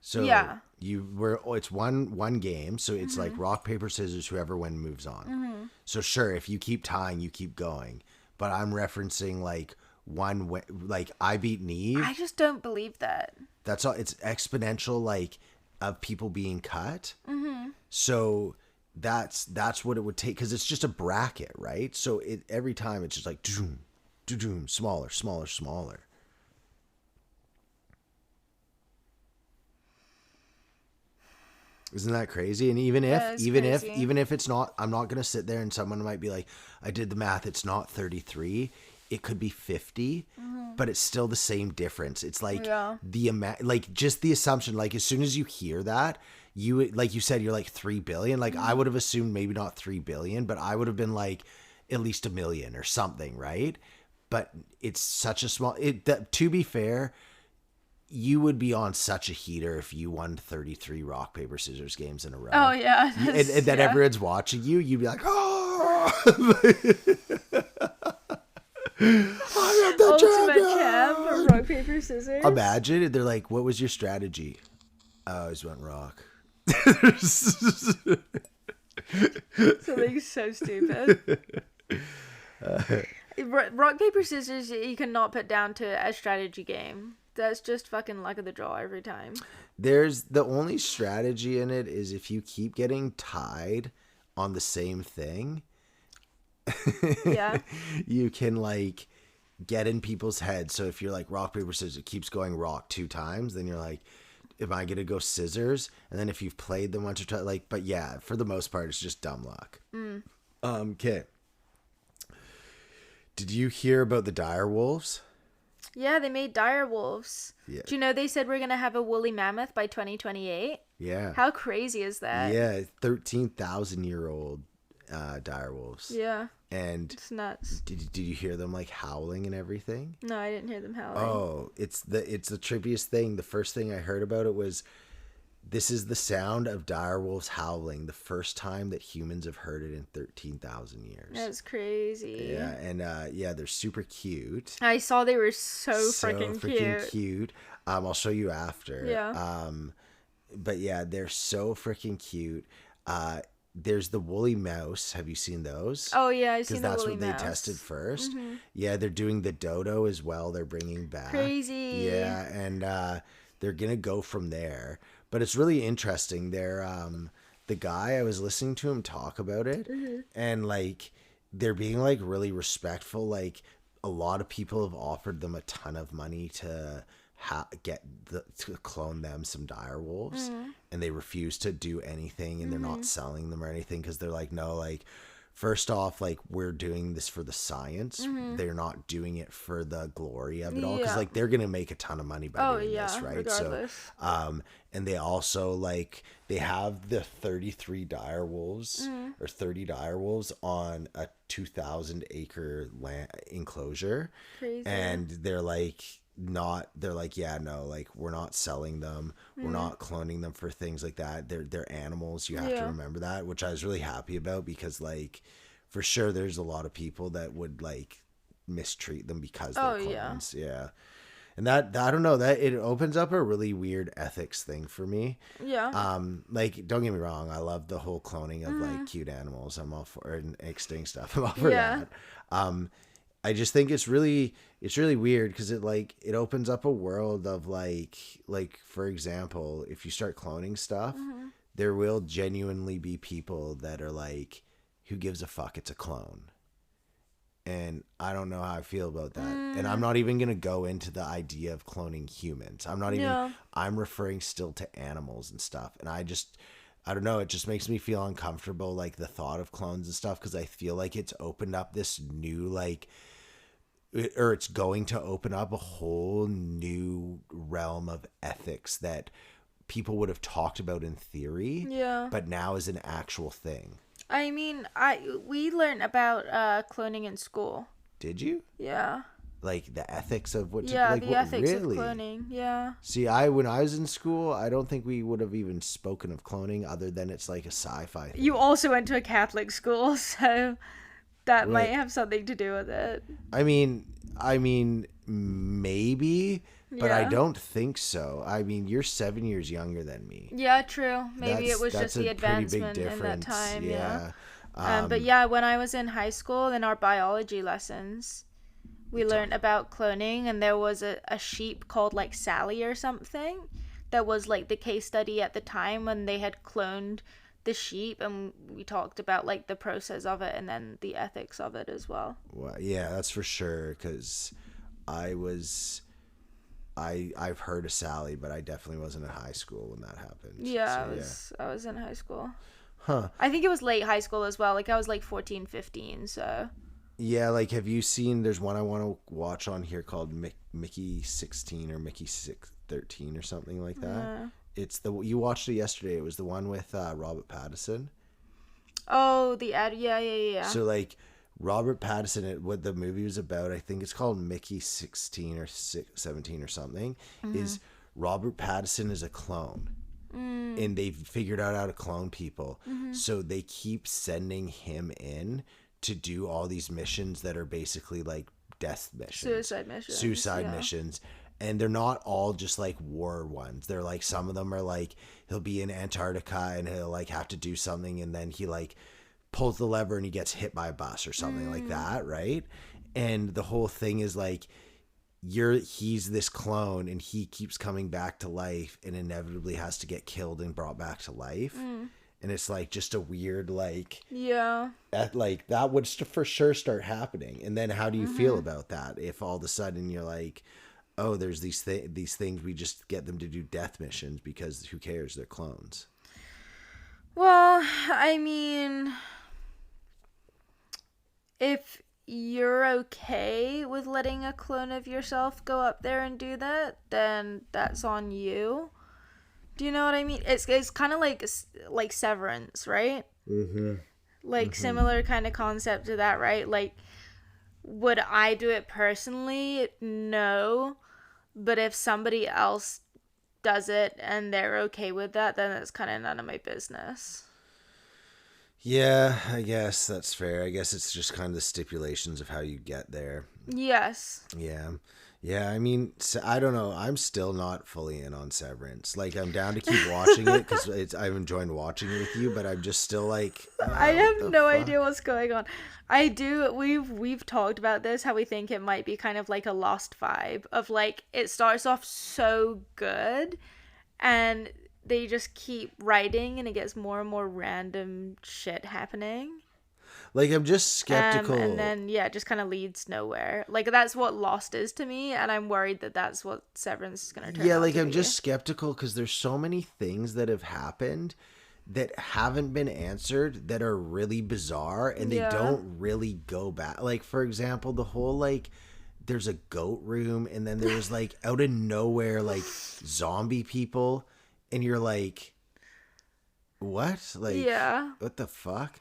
So yeah. it's one game, so it's like rock, paper, scissors, whoever wins moves on. So sure, if you keep tying, you keep going. But I'm referencing like like I beat Neve. I just don't believe that. That's all. It's exponential, like, of people being cut. So that's what it would take, because it's just a bracket, right? So every time it's just like doom, doom, smaller, smaller, smaller. Isn't that crazy? And even if it's not, I'm not gonna sit there and someone might be like, I did the math, it's not 33. It could be 50, but it's still the same difference. It's like the amount, like just the assumption, like as soon as you hear that, like you said, you're like 3 billion. Like I would have assumed maybe not 3 billion, but I would have been like at least 1 million or something, right? But it's such a small, to be fair, you would be on such a heater if you won 33 rock, paper, scissors games in a row. Oh, yeah. And then everyone's watching you. You'd be like, oh! I am the Ultimate champ, rock, paper, scissors. Imagine, they're like, what was your strategy? I always went rock. Something so stupid. Rock, paper, scissors, you cannot put down to a strategy game. That's just fucking luck of the draw every time. There's the only strategy in it is if you keep getting tied on the same thing. Yeah. You can like get in people's heads. So if you're like rock, paper, scissors, it keeps going rock 2 times, then you're like, am I gonna go scissors? And then if you've played them once or twice, like, but yeah, for the most part, it's just dumb luck. Okay. Did you hear about the dire wolves? Yeah, they made dire wolves. Yeah. Do you know they said we're gonna have a woolly mammoth by 2028? Yeah. How crazy is that? Yeah, 13,000-year-old dire wolves. Yeah. And it's nuts. Did you hear them like howling and everything? No, I didn't hear them howling. Oh, it's the trippiest thing. The first thing I heard about it was, this is the sound of dire wolves howling, the first time that humans have heard it in 13,000 years. That's crazy. Yeah, and they're super cute. I saw they were so freaking cute. I'll show you after. Yeah. But yeah, they're so freaking cute. There's the woolly mouse. Have you seen those? Oh yeah, I've seen the woolly mouse. Because that's what they tested first. Yeah, they're doing the dodo as well. They're bringing back. Crazy. Yeah, and they're gonna go from there. But it's really interesting. They're the guy, I was listening to him talk about it, and like they're being like really respectful. Like a lot of people have offered them a ton of money to to clone them some dire wolves, and they refuse to do anything, and they're not selling them or anything, because they're like, no, like, first off, like, we're doing this for the science. They're not doing it for the glory of it all, because like they're gonna make a ton of money by doing this, right? Regardless. So and they also like they have the 33 dire wolves or 30 dire wolves on a 2,000 acre land enclosure. Crazy. And they're like, yeah, no, like, we're not selling them, we're not cloning them for things like that. They're animals. You have to remember that, which I was really happy about, because like for sure there's a lot of people that would like mistreat them because they're clones. Yeah. And that I don't know, that it opens up a really weird ethics thing for me. Yeah. Like, don't get me wrong, I love the whole cloning of like cute animals. I'm all for, and extinct stuff. I'm all for that. I just think it's really weird, because it opens up a world of like for example, if you start cloning stuff, there will genuinely be people that are like, who gives a fuck, it's a clone. And I don't know how I feel about that. And I'm not even going to go into the idea of cloning humans. I'm referring still to animals and stuff. And I don't know, it just makes me feel uncomfortable, like the thought of clones and stuff, because I feel like it's opened up this new it's going to open up a whole new realm of ethics that people would have talked about in theory, but now is an actual thing. I mean, we learned about cloning in school. Did you? Yeah. Like the ethics of what? Yeah, like, the what, ethics really? of cloning. Yeah. See, when I was in school, I don't think we would have even spoken of cloning, other than it's like a sci-fi thing. You also went to a Catholic school, so that might have something to do with it. I mean, maybe, but I Yeah. don't think so. I mean, you're 7 years younger than me. Yeah, true. Maybe it was That's just the a pretty big advancement in that difference. time. Yeah. But yeah, when I was in high school, in our biology lessons, we learned about cloning, and there was a sheep called like Sally or something that was like the case study at the time when they had cloned the sheep, and we talked about like the process of it and then the ethics of it as well. Well, yeah, that's for sure. Because I've heard of Sally, but I definitely wasn't in high school when that happened. Yeah, So, I was in high school. Huh. I think it was late high school as well. Like I was like 14, 15, so. Yeah, like have you seen? There's one I want to watch on here called Mickey 16 or Mickey 13 or something like that. It's you watched it yesterday. It was the one with Robert Pattinson. Oh, the ad. Yeah. So like Robert Pattinson, what the movie was about, I think it's called Mickey 16 or 17 or something. Is Robert Pattinson is a clone. And they've figured out how to clone people. So they keep sending him in to do all these missions that are basically like death missions. Suicide missions. And they're not all just like war ones. They're like, some of them are like, he'll be in Antarctica and he'll like have to do something, and then he like pulls the lever and he gets hit by a bus or something like that, right? And the whole thing is like, he's this clone and he keeps coming back to life and inevitably has to get killed and brought back to life. And it's like just a weird like that would for sure start happening. And then how do you feel about that if all of a sudden you're like, oh, there's these things, we just get them to do death missions because who cares, they're clones. Well, I mean, if you're okay with letting a clone of yourself go up there and do that, then that's on you. Do you know what I mean? It's kind of like Severance, right? Similar kind of concept to that, right? Like, would I do it personally? No. But if somebody else does it and they're okay with that, then it's kind of none of my business. Yeah, I guess that's fair. I guess it's just kind of the stipulations of how you get there. Yes. Yeah, I mean, I don't know. I'm still not fully in on Severance. Like, I'm down to keep watching it because I'm enjoying watching it with you, but I'm just still like, I have no idea what's going on. I do. We've talked about this, how we think it might be kind of like a Lost vibe of like, it starts off so good and they just keep writing and it gets more and more random shit happening. Like, I'm just skeptical. And then, yeah, it just kind of leads nowhere. Like, that's what Lost is to me, and I'm worried that that's what Severance is going to turn out. Yeah, like, I'm be. just skeptical because there's so many things that have happened that haven't been answered that are really bizarre, and they don't really go back. Like, for example, the whole, like, there's a goat room, and then there's, like, out of nowhere, like, zombie people, and you're like, what? Like, what the fuck?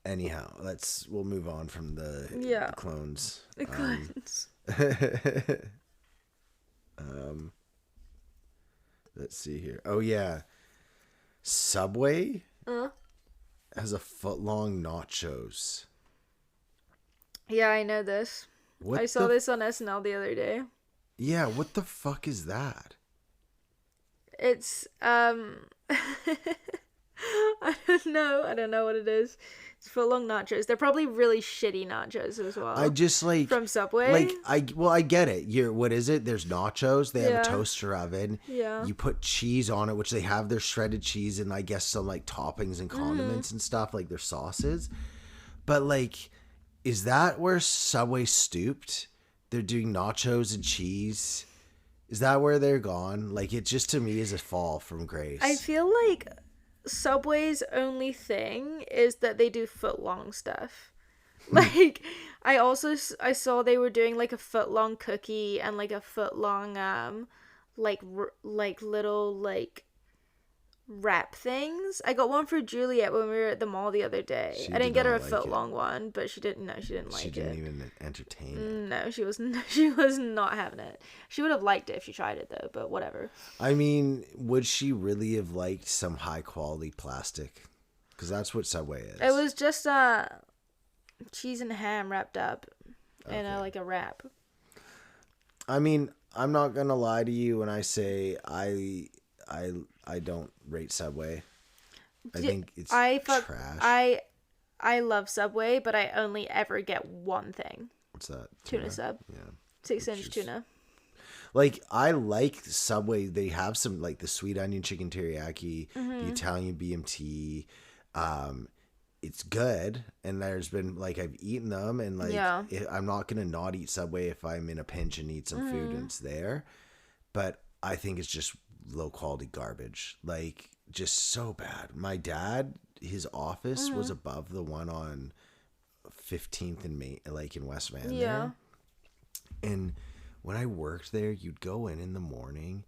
Anyhow, we'll move on from the clones. The clones. Let's see here. Oh yeah, Subway has a foot-long nachos. Yeah, I know this. I saw this on SNL the other day. Yeah, what the fuck is that? It's I don't know what it is. It's foot-long nachos. They're probably really shitty nachos as well. I just like from Subway. Like I get it. What is it? There's nachos. They have a toaster oven. Yeah. You put cheese on it, which they have their shredded cheese and I guess some like toppings and condiments and stuff, like their sauces. But like, is that where Subway stooped? They're doing nachos and cheese. Is that where they're gone? Like, it just to me is a fall from grace. I feel like Subway's only thing is that they do foot-long stuff. Like, I saw they were doing like a foot-long cookie and like a foot-long like little like wrap things. I got one for Juliet when we were at the mall the other day. I didn't get her a foot-long one, but she didn't like it. She didn't even entertain it. No, she was not having it. She would have liked it if she tried it though, but whatever. I mean, would she really have liked some high quality plastic? Because that's what Subway is. It was just cheese and ham wrapped up in a wrap. I mean, I'm not gonna lie to you when I say I don't rate Subway. I think it's trash. I love Subway, but I only ever get one thing. What's that? Tuna sub. Yeah. 6-inch tuna. Like, I like Subway. They have some, like, the sweet onion chicken teriyaki, the Italian BMT. It's good. And there's been, like, I've eaten them. And, like, I'm not going to not eat Subway if I'm in a pinch and need some food and it's there. But I think it's just low-quality garbage. Like, just so bad. My dad, his office was above the one on 15th and Main, like, in West Van there. And when I worked there, you'd go in the morning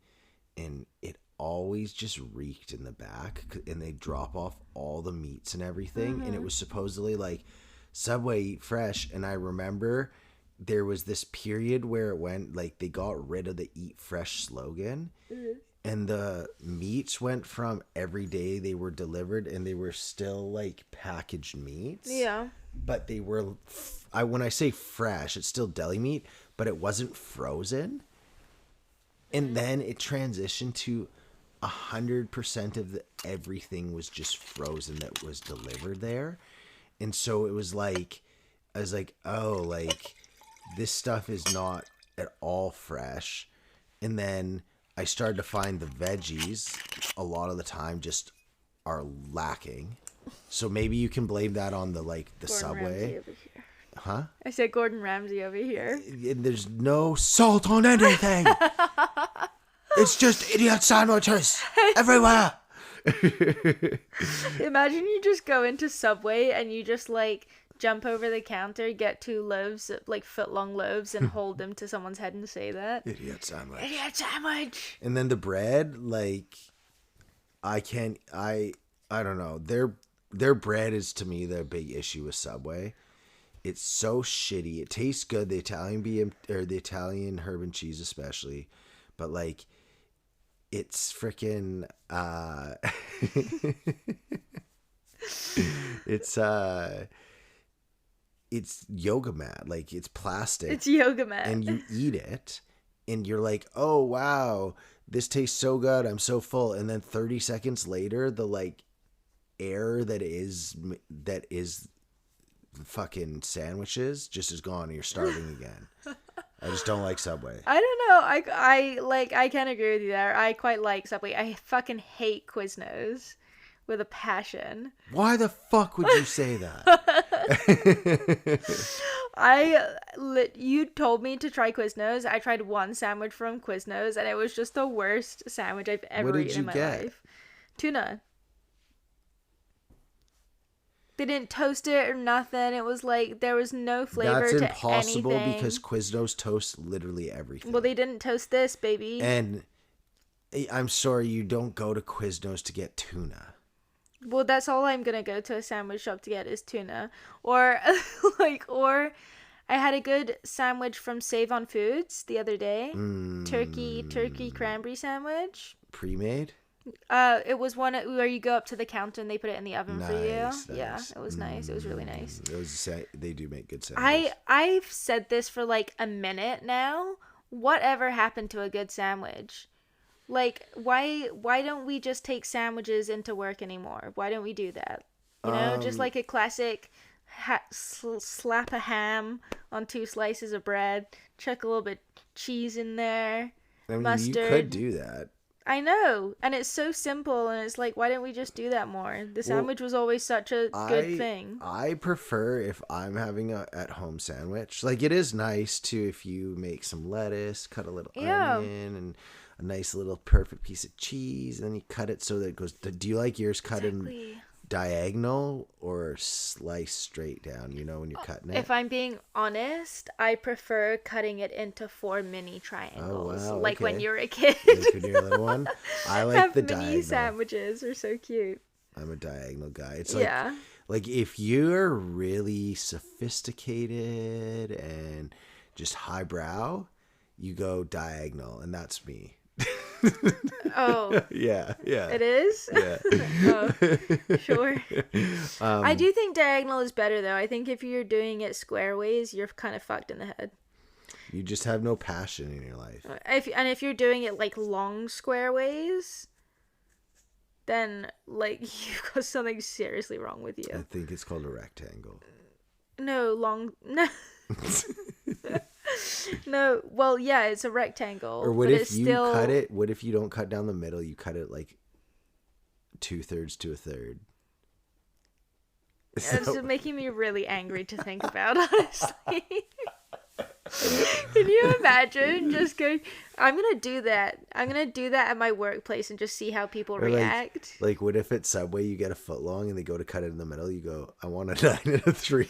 and it always just reeked in the back, and they drop off all the meats and everything. And it was supposedly like Subway Eat Fresh. And I remember there was this period where it went like they got rid of the Eat Fresh slogan. And the meats went from every day they were delivered, and they were still like packaged meats. Yeah. But they were, when I say fresh, it's still deli meat, but it wasn't frozen. And then it transitioned to 100% of everything was just frozen that was delivered there. And so it was like, I was like, oh, like this stuff is not at all fresh. And then I started to find the veggies a lot of the time just are lacking. So maybe you can blame that on the Gordon Subway. Over here. Huh? I said Gordon Ramsay over here. And there's no salt on anything. It's just idiot sandwiches everywhere. Imagine you just go into Subway and you just like jump over the counter, get 2 loaves, like foot-long loaves, and hold them to someone's head and say that. Idiot sandwich. Idiot sandwich. And then the bread, like, I don't know. Their bread is, to me, the big issue with Subway. It's so shitty. It tastes good, the Italian herb and cheese especially, but like, it's freaking it's yoga mat, like it's plastic. It's yoga mat. And you eat it and you're like, oh wow, this tastes so good, I'm so full. And then 30 seconds later, the like air that is fucking sandwiches just is gone and you're starving again. I just don't like Subway. I don't know. I can agree with you there. I quite like Subway. I fucking hate Quiznos with a passion. Why the fuck would you say that? You told me to try Quiznos. I tried one sandwich from Quiznos and it was just the worst sandwich I've ever eaten in my life. Tuna. They didn't toast it or nothing. It was like there was no flavor to anything. That's impossible because Quiznos toast literally everything. Well, they didn't toast this, baby. And I'm sorry, you don't go to Quiznos to get tuna. Well, that's all I'm gonna go to a sandwich shop to get is tuna, or I had a good sandwich from Save on Foods the other day. Turkey cranberry sandwich. Pre-made. It was one where you go up to the counter and they put it in the oven for you. Nice. Yeah, it was nice. It was really nice. They do make good sandwiches. I've said this for like a minute now. Whatever happened to a good sandwich? Like, why don't we just take sandwiches into work anymore? Why don't we do that? You know, just like a classic slap a ham on 2 slices of bread, chuck a little bit cheese in there, mustard. You could do that. I know, and it's so simple, and it's like, why don't we just do that more? The sandwich was always such a good thing. I prefer if I'm having a at-home sandwich. Like, it is nice to, if you make some lettuce, cut a little onion, and a nice little perfect piece of cheese, and then you cut it so that it goes. Do you like yours cut in diagonal or slice straight down, you know, when you're cutting it? If I'm being honest, I prefer cutting it into 4 mini triangles. Oh, wow, like when you're a kid. Like when you're a little one. I like the diagonal. Mini sandwiches are so cute. I'm a diagonal guy. It's like if you're really sophisticated and just highbrow, you go diagonal, and that's me. Oh. Yeah. It is? Yeah. Oh, sure. I do think diagonal is better, though. I think if you're doing it square ways, you're kind of fucked in the head. You just have no passion in your life. If you're doing it, like, long square ways, then, like, you've got something seriously wrong with you. I think it's called a rectangle. No, no. No, well, yeah, it's a rectangle. Or what if you cut it? What if you don't cut down the middle? You cut it like 2/3 to 1/3. It's making me really angry to think about, honestly. Can you imagine just going, I'm going to do that. I'm going to do that at my workplace and just see how people react. Like, what if at Subway you get a foot long and they go to cut it in the middle? You go, I want a 9 and a 3.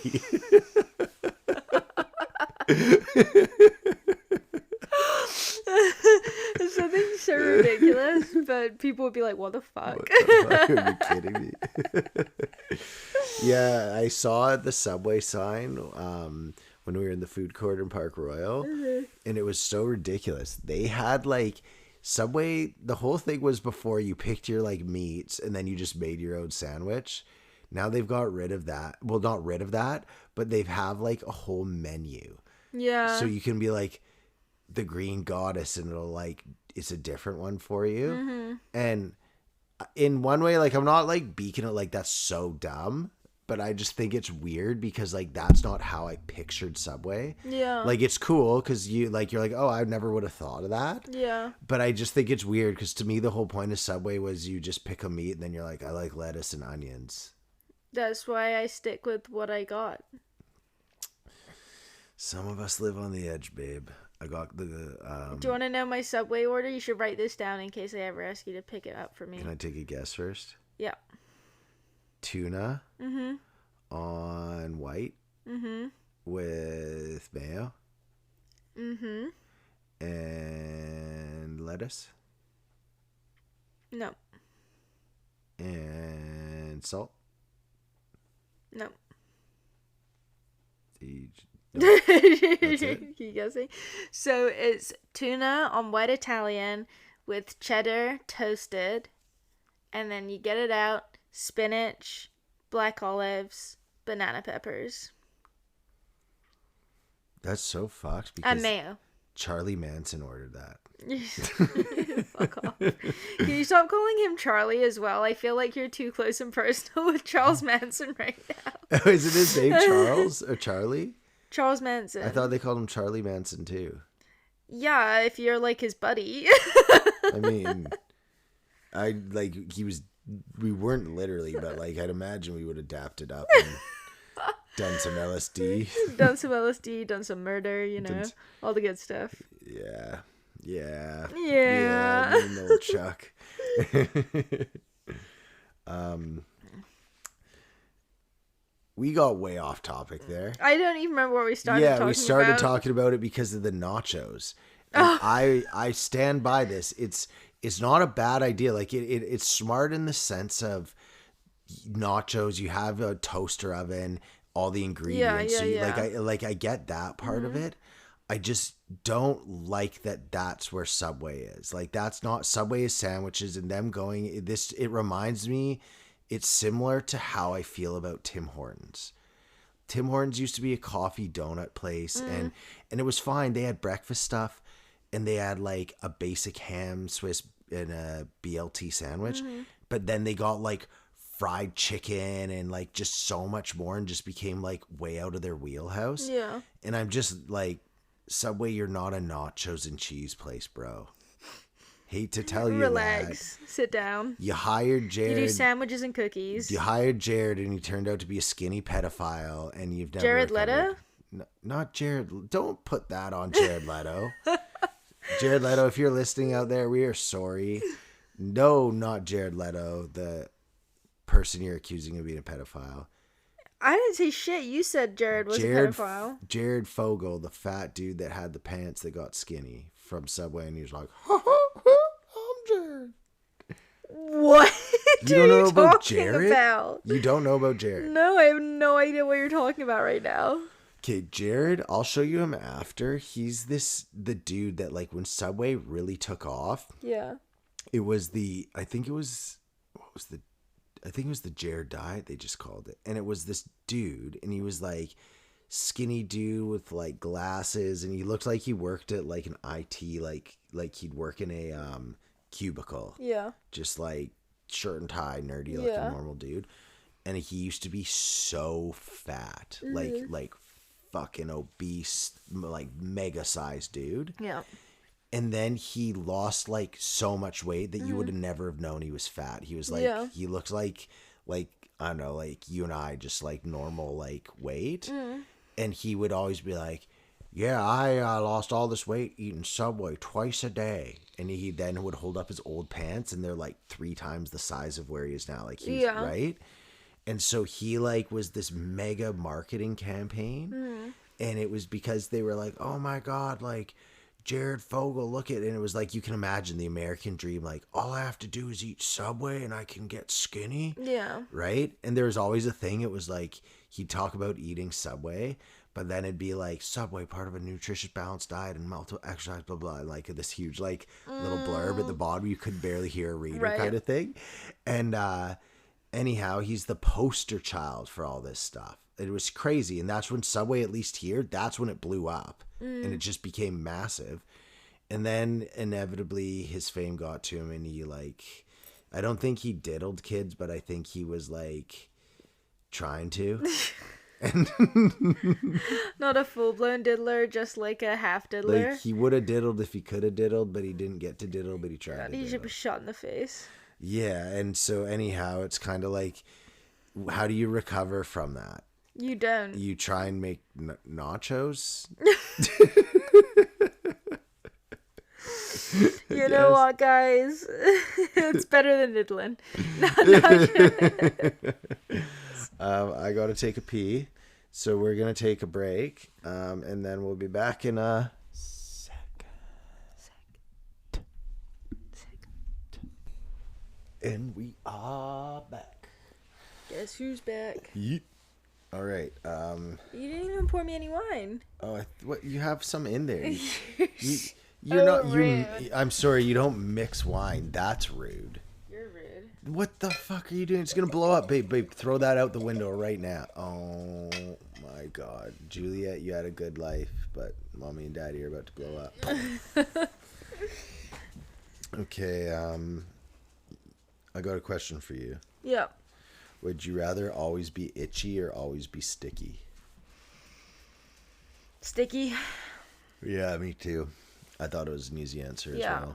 It's something so ridiculous, but people would be like, what the fuck? What the fuck? Are you kidding me? Yeah, I saw the Subway sign when we were in the food court in Park Royal, and it was so ridiculous. They had like Subway, the whole thing was before you picked your like meats and then you just made your own sandwich. Now they've got rid of that. Well, not rid of that, but they've have like a whole menu. Yeah. So you can be like the Green Goddess and it'll like, it's a different one for you. Mm-hmm. And in one way, like I'm not like beaking it like that's so dumb, but I just think it's weird because like that's not how I pictured Subway. Yeah. Like it's cool because you're like, oh, I never would have thought of that. Yeah. But I just think it's weird because to me the whole point of Subway was you just pick a meat and then you're like, I like lettuce and onions. That's why I stick with what I got. Some of us live on the edge, babe. I got the. Do you want to know my Subway order? You should write this down in case I ever ask you to pick it up for me. Can I take a guess first? Yeah. Tuna. Mm-hmm. On white. Mm-hmm. With mayo. Mm-hmm. And lettuce. No. And salt. No. That's it? You guessing? So it's tuna on white Italian with cheddar toasted, and then you get it out, spinach, black olives, banana peppers. That's so fucked because And mayo. Charlie Manson ordered that. Fuck off. Can you stop calling him Charlie as well? I feel like you're too close and personal with Charles Manson right now. Oh, is it his name Charles or Charlie? Charles Manson. I thought they called him Charlie Manson too. Yeah, if you're like his buddy. I mean, we weren't literally, but like I'd imagine we would have dapped it up and done some LSD. Done some LSD, done some murder, you know, all the good stuff. Yeah. Me and old Chuck. We got way off topic there. I don't even remember what we started talking about. Yeah, we started talking about it because of the nachos. And I stand by this. It's not a bad idea. Like it's smart in the sense of nachos. You have a toaster oven, all the ingredients. I get that part of it. I just don't like that that's where Subway is. Like that's not Subway is sandwiches and them going this. It reminds me. It's similar to how I feel about Tim Hortons. Tim Hortons used to be a coffee donut place and it was fine. They had breakfast stuff and they had like a basic ham Swiss and a BLT sandwich. But then they got like fried chicken and like just so much more and just became like way out of their wheelhouse. Yeah. And I'm just like, Subway, you're not a nachos and cheese place, bro. Hate to tell you Relax. Sit down. You hired Jared. You do sandwiches and cookies. You hired Jared and he turned out to be a skinny pedophile and you've never... Jared Leto? No, not Jared. Don't put that on Jared Leto. Jared Leto, if you're listening out there, we are sorry. No, not Jared Leto, the person you're accusing of being a pedophile. I didn't say shit. You said Jared was a pedophile. Jared Fogle, the fat dude that had the pants that got skinny from Subway and he was like... Jared. What? You don't know about Jared? You don't know about Jared? No, I have no idea what you're talking about right now. Okay, Jared, I'll show you him after. He's the dude that like when Subway really took off. Yeah. It was I think it was the Jared diet they just called it. And it was this dude and he was like skinny dude with like glasses and he looked like he worked at like an IT like he'd work in a cubicle. Yeah. Just like shirt and tie, nerdy like a normal dude. And he used to be so fat. Like fucking obese, like mega sized dude. Yeah. And then he lost like so much weight that you would have never have known he was fat. He was like, he looked like, I don't know, like you and I, just like normal, like weight. And he would always be like, yeah, I lost all this weight eating Subway twice a day. And he then would hold up his old pants and they're like 3 times the size of where he is now. Like he's right. And so he like was this mega marketing campaign. And it was because they were like, oh my God, like, Jared Fogle, look at it. And it was like, you can imagine the American dream, like, all I have to do is eat Subway and I can get skinny. Yeah. Right? And there was always a thing. It was like, he'd talk about eating Subway, but then it'd be like, Subway, part of a nutritious, balanced diet and multiple exercise, blah, blah. And like this huge, like, little blurb at the bottom. You could barely hear a reader kind of thing. And anyhow, he's the poster child for all this stuff. It was crazy. And that's when Subway, at least here, that's when it blew up. And it just became massive. And then inevitably his fame got to him and he like, I don't think he diddled kids, but I think he was like trying to. And not a full-blown diddler, just like a half diddler. Like he would have diddled if he could have diddled, but he didn't get to diddle, but he tried to he should be shot in the face. Yeah. And so anyhow, it's kind of like, how do you recover from that? You don't. You try and make nachos. You know what, guys? It's better than diddling. I got to take a pee, so we're gonna take a break, and then we'll be back in a second. And we are back. Guess who's back? Yeet. All right. You didn't even pour me any wine. Oh, what? You have some in there. You're not. Rude. I'm sorry. You don't mix wine. That's rude. You're rude. What the fuck are you doing? It's gonna blow up, babe. Throw that out the window right now. Oh my God, Juliet, you had a good life, but mommy and daddy are about to blow up. Okay. I got a question for you. Yeah. Would you rather always be itchy or always be sticky? Sticky. Yeah, me too. I thought it was an easy answer as well.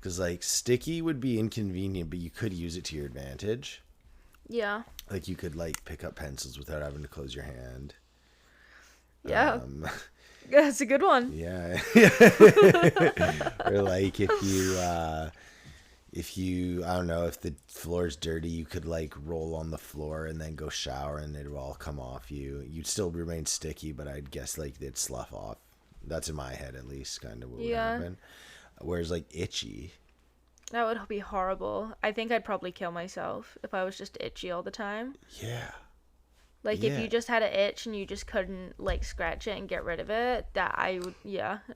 Because, like, sticky would be inconvenient, but you could use it to your advantage. Yeah. Like, you could, like, pick up pencils without having to close your hand. Yeah. That's a good one. Yeah. Or, like, if you, I don't know, if the floor's dirty, you could like roll on the floor and then go shower and it will all come off you. You'd still remain sticky, but I'd guess like it'd slough off. That's in my head at least, kind of what would happen. Whereas like itchy. That would be horrible. I think I'd probably kill myself if I was just itchy all the time. Yeah. Like if you just had an itch and you just couldn't like scratch it and get rid of it, that I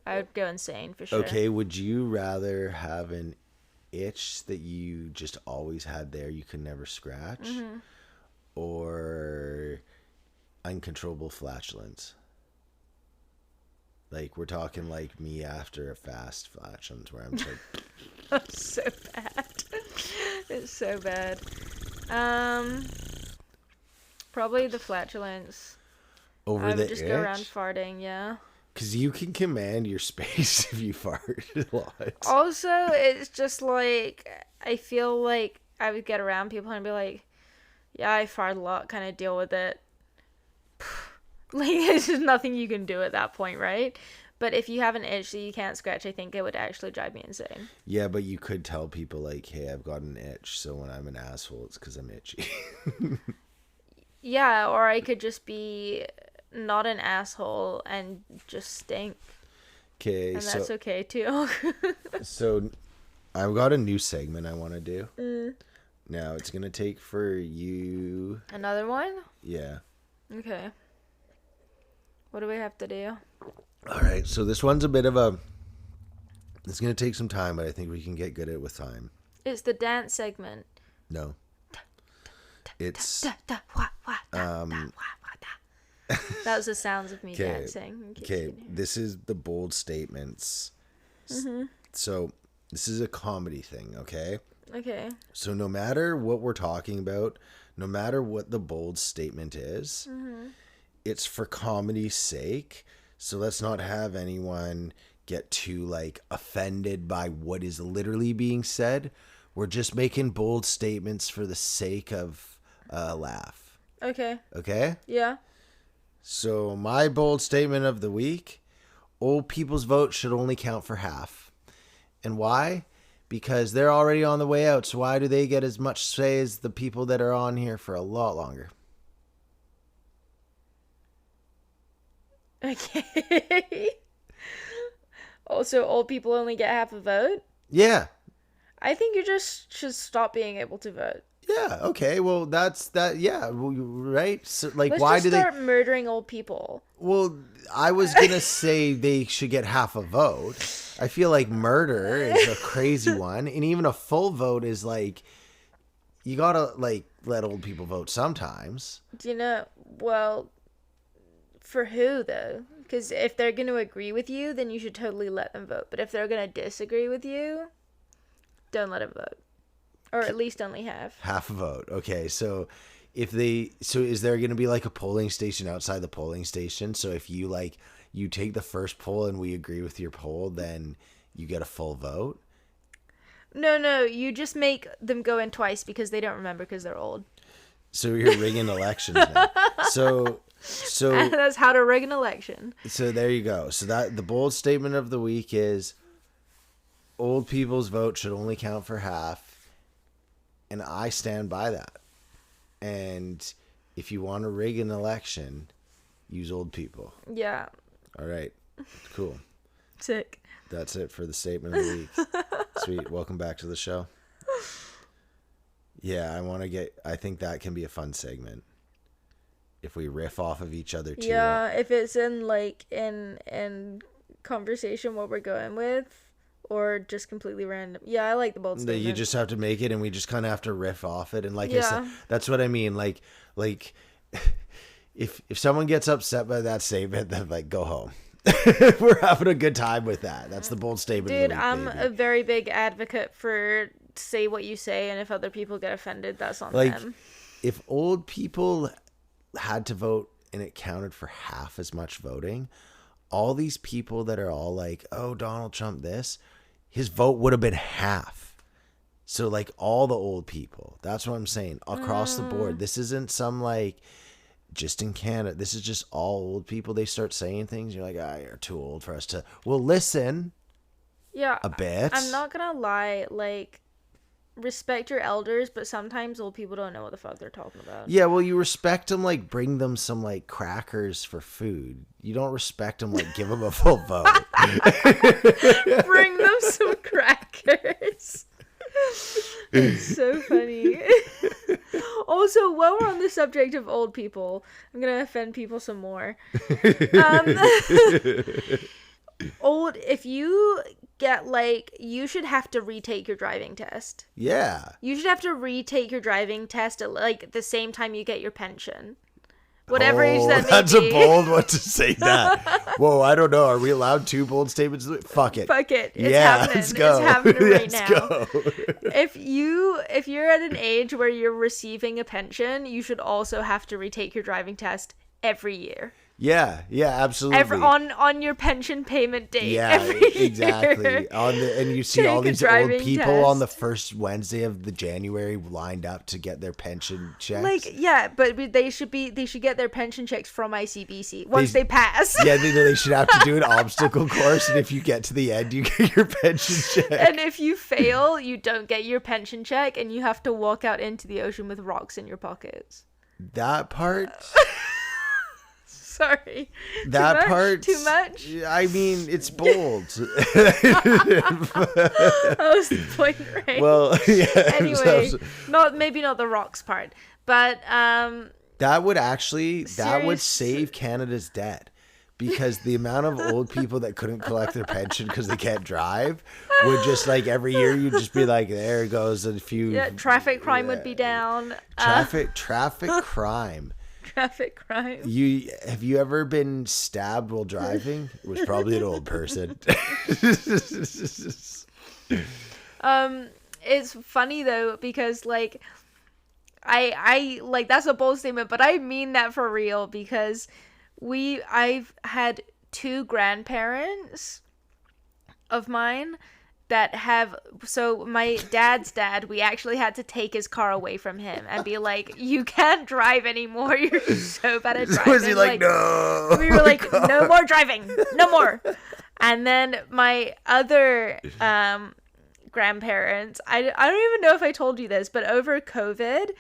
would go insane for sure. Okay, would you rather have an itch that you just always had there, you could never scratch, or uncontrollable flatulence? Like we're talking like me after a fast flatulence where I'm just like That's so bad. It's so bad. Probably the flatulence. over I would the just itch? go around farting, yeah. Because you can command your space if you fart a lot. Also, it's just like, I feel like I would get around people and be like, yeah, I fart a lot, kind of deal with it. Like, there's just nothing you can do at that point, right? But if you have an itch that you can't scratch, I think it would actually drive me insane. Yeah, but you could tell people like, hey, I've got an itch, so when I'm an asshole, it's because I'm itchy. Yeah, or I could just be not an asshole and just stink. Okay, and that's okay too. So I've got a new segment I want to do. Now it's gonna take for you. Another one? Yeah. Okay. What do we have to do? All right, so this one's a bit of a... It's going to take some time, but I think we can get good at it with time. It's the dance segment. No. It's... That was the sounds of me dancing. Okay, this is the bold statements. Mm-hmm. So, this is a comedy thing, okay? Okay. So, no matter what we're talking about, no matter what the bold statement is, it's for comedy's sake. So, let's not have anyone get too, like, offended by what is literally being said. We're just making bold statements for the sake of a laugh. Okay. Okay? Yeah. So, my bold statement of the week, old people's vote should only count for half. And why? Because they're already on the way out. So why do they get as much say as the people that are on here for a lot longer? Okay. Also, old people only get half a vote? Yeah. I think you just should stop being able to vote. Yeah, okay. Well, that's that. Yeah, right. So, like, Let's why just do start murdering old people? Well, I was gonna say they should get half a vote. I feel like murder is a crazy one, and even a full vote is like, you gotta like let old people vote sometimes. Do you know? Well, for who though? Because if they're gonna agree with you, then you should totally let them vote. But if they're gonna disagree with you, don't let them vote. Or at least only half. Half a vote. Okay, so is there going to be like a polling station outside the polling station? So if you you take the first poll and we agree with your poll, then you get a full vote? No, you just make them go in twice because they don't remember because they're old. So you're rigging elections now. So that's how to rig an election. So there you go. So that the bold statement of the week is old people's vote should only count for half. And I stand by that. And if you want to rig an election, use old people. Yeah. All right. Cool. Sick. That's it for the statement of the week. Sweet. Welcome back to the show. Yeah, I think that can be a fun segment. If we riff off of each other too. Yeah, if it's in conversation what we're going with. Or just completely random. Yeah, I like the bold statement. You just have to make it, and we just kind of have to riff off it. And I said, that's what I mean. Like if someone gets upset by that statement, then go home. We're having a good time with that. That's the bold statement. Dude, of the week, I'm baby. a very big advocate for say what you say, and if other people get offended, that's on them. If old people had to vote and it counted for half as much voting, all these people that are all like, oh, Donald Trump this, his vote would have been half. So all the old people, that's what I'm saying, across the board. This isn't some just in Canada. This is just all old people. They start saying things. You're like, you're too old for us to. Well, listen. Yeah. A bit. I'm not gonna lie. Respect your elders, but sometimes old people don't know what the fuck they're talking about. Yeah, well, you respect them, bring them some, crackers for food. You don't respect them, give them a full vote. Bring them some crackers. It's so funny. Also, while we're on the subject of old people, I'm gonna offend people some more. If you get you should have to retake your driving test. Yeah. You should have to retake your driving test at the same time you get your pension. Whatever age that may be. That's a bold one to say that. Whoa, I don't know. Are we allowed 2 bold statements? Fuck it. Fuck it. It's happening. Let's go. It's happening right let's now. Go. If you're at an age where you're receiving a pension, you should also have to retake your driving test every year. Yeah, absolutely. On your pension payment date. Yeah, exactly. And you see all these old people on the first Wednesday of the January lined up to get their pension checks. But they should get their pension checks from ICBC once they pass. Yeah, they should have to do an obstacle course, and if you get to the end, you get your pension check. And if you fail, you don't get your pension check, and you have to walk out into the ocean with rocks in your pockets. That part. Sorry. That part. Too much? I mean, it's bold. That was the point, right? Well, yeah. Anyway, maybe not the rocks part, but that would save Canada's debt, because the amount of old people that couldn't collect their pension because they can't drive would just like every year you'd just be like, there goes a few. Yeah, traffic crime would be down. Traffic crime. Traffic crime. Have you ever been stabbed while driving? It was probably an old person. It's funny though because like I like that's a bold statement, but I mean that for real because I've had 2 grandparents of mine that have, so my dad's dad, we actually had to take his car away from him and be like, you can't drive anymore, you're so bad at driving. Was he like, no? We were like, no more driving, no more. And then my other grandparents, I don't even know if I told you this, but over COVID,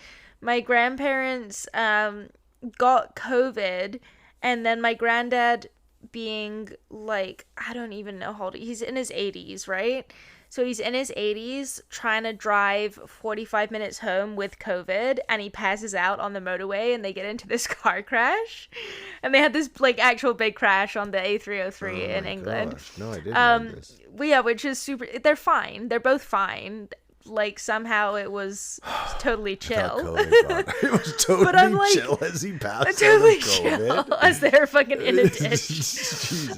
my grandparents got COVID, and then my granddad, being like, I don't even know how old he's in his 80s, right? So he's in his 80s trying to drive 45 minutes home with COVID, and he passes out on the motorway and they get into this car crash, and they had this like actual big crash on the A303 in England. Gosh. No, I didn't know this. Yeah, which is super. They're fine. They're both fine. Like somehow it was totally chill. It was totally like, chill as he passed. Totally chill as they're fucking in a ditch.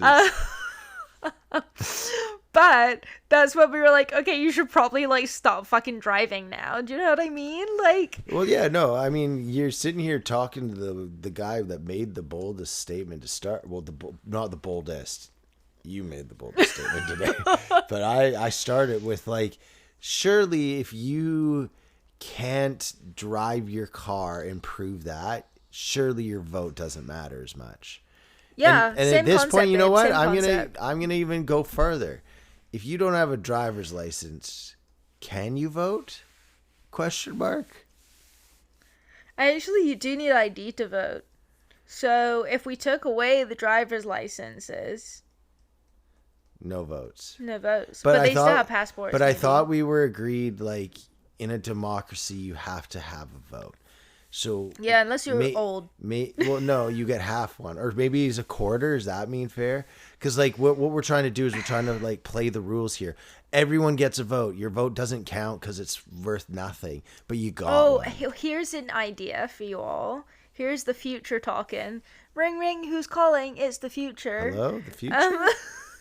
But that's what we were like. Okay, you should probably like stop fucking driving now. Do you know what I mean? Like. Well, yeah, no. I mean, you're sitting here talking to the guy that made the boldest statement to start. Well, not the boldest. You made the boldest statement today, but I started with like. Surely if you can't drive your car and prove that, surely your vote doesn't matter as much. Yeah, and at this point, you know what? I'm concept. gonna even go further. If you don't have a driver's license, can you vote? Question mark. Actually, you do need ID to vote. So if we took away the driver's licenses, no votes. No votes. But they still have passports. But maybe. I thought we were agreed, like, in a democracy, you have to have a vote. So yeah, unless you're old. Well, no, you get half one. Or maybe he's a quarter. Does that mean fair? Because, like, what we're trying to do is we're trying to, like, play the rules here. Everyone gets a vote. Your vote doesn't count because it's worth nothing. But you got one. Here's an idea for you all. Here's the future talking. Ring, ring, who's calling? It's the future. Hello, the future?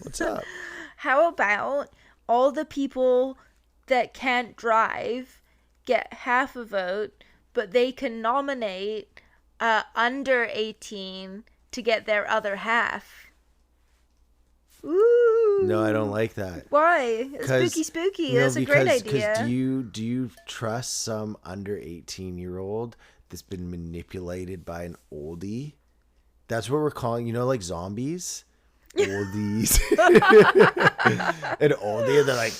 What's up? How about all the people that can't drive get half a vote, but they can nominate under 18 to get their other half? Ooh. No, I don't like that. Why? Spooky. That's a great idea. Because do you trust some under 18-year-old that's been manipulated by an oldie? That's what we're calling, like zombies? Oldies. An oldie, and they're like,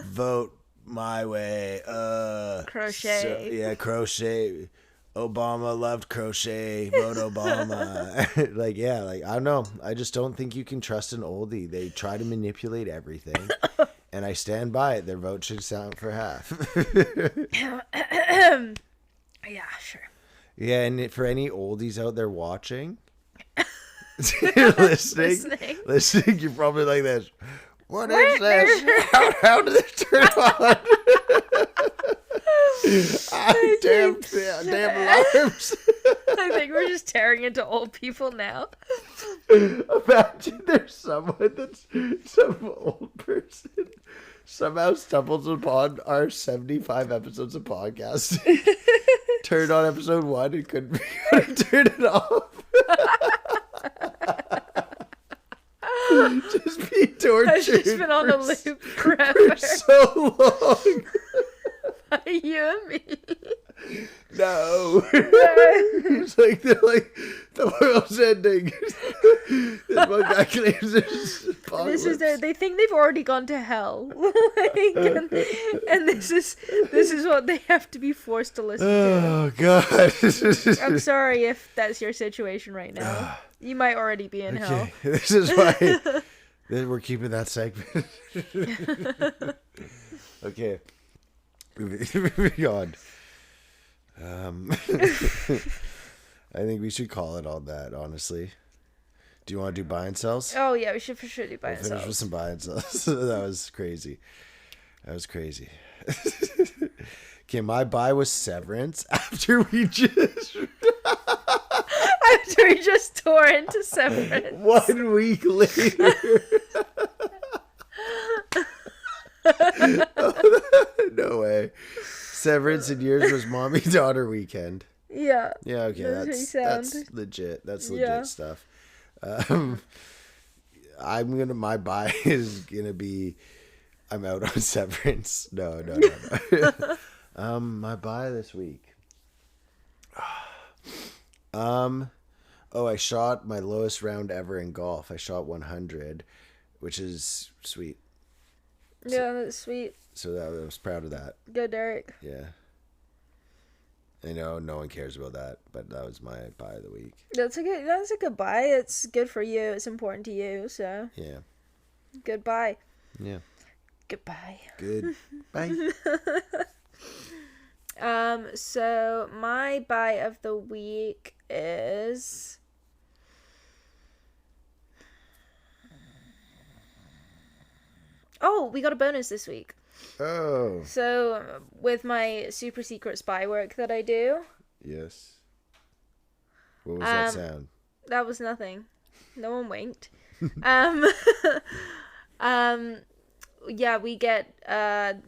vote my way. Crochet. Crochet. Obama loved crochet. Vote Obama. I don't know. I just don't think you can trust an oldie. They try to manipulate everything. And I stand by it. Their vote should count for half. Yeah, sure. Yeah, and for any oldies out there watching, listening, you're probably like this. What is this? How did it turn on? Damn alarms. I think we're just tearing into old people now. Imagine there's some old person somehow stumbles upon our 75 episodes of podcasting. Turned on episode 1 and couldn't turn it off. Just be tortured. I've just been on a loop forever. For so long. By you and me. No. It's like they're like the world's ending. This one guy claims they think they've already gone to hell. and this is what they have to be forced to listen to. Oh God. I'm sorry if that's your situation right now. You might already be in hell. This is why we're keeping that segment. Okay. Moving on. I think we should call it on that, honestly. Do you want to do buy and sells? Oh yeah, we should for sure do buy and sells. Finish with some buy and sells. That was crazy. Okay, my buy was Severance after we just tore into Severance. 1 week later. No way. Severance and yours was mommy daughter weekend. Yeah. Yeah, okay, that's legit. That's legit stuff. My buy is gonna be I'm out on Severance. No. My buy this week. I shot my lowest round ever in golf. I shot 100, which is sweet. Yeah, that's sweet. So I was proud of that. Go, Derek. Yeah. I know no one cares about that, but that was my buy of the week. That's a good buy. It's good for you. It's important to you. So yeah. Goodbye. Yeah. Goodbye. Good. Bye. So my buy of the week is we got a bonus this week. Oh. So with my super secret spy work that I do. Yes. What was that sound? That was nothing. No one winked. Yeah, we get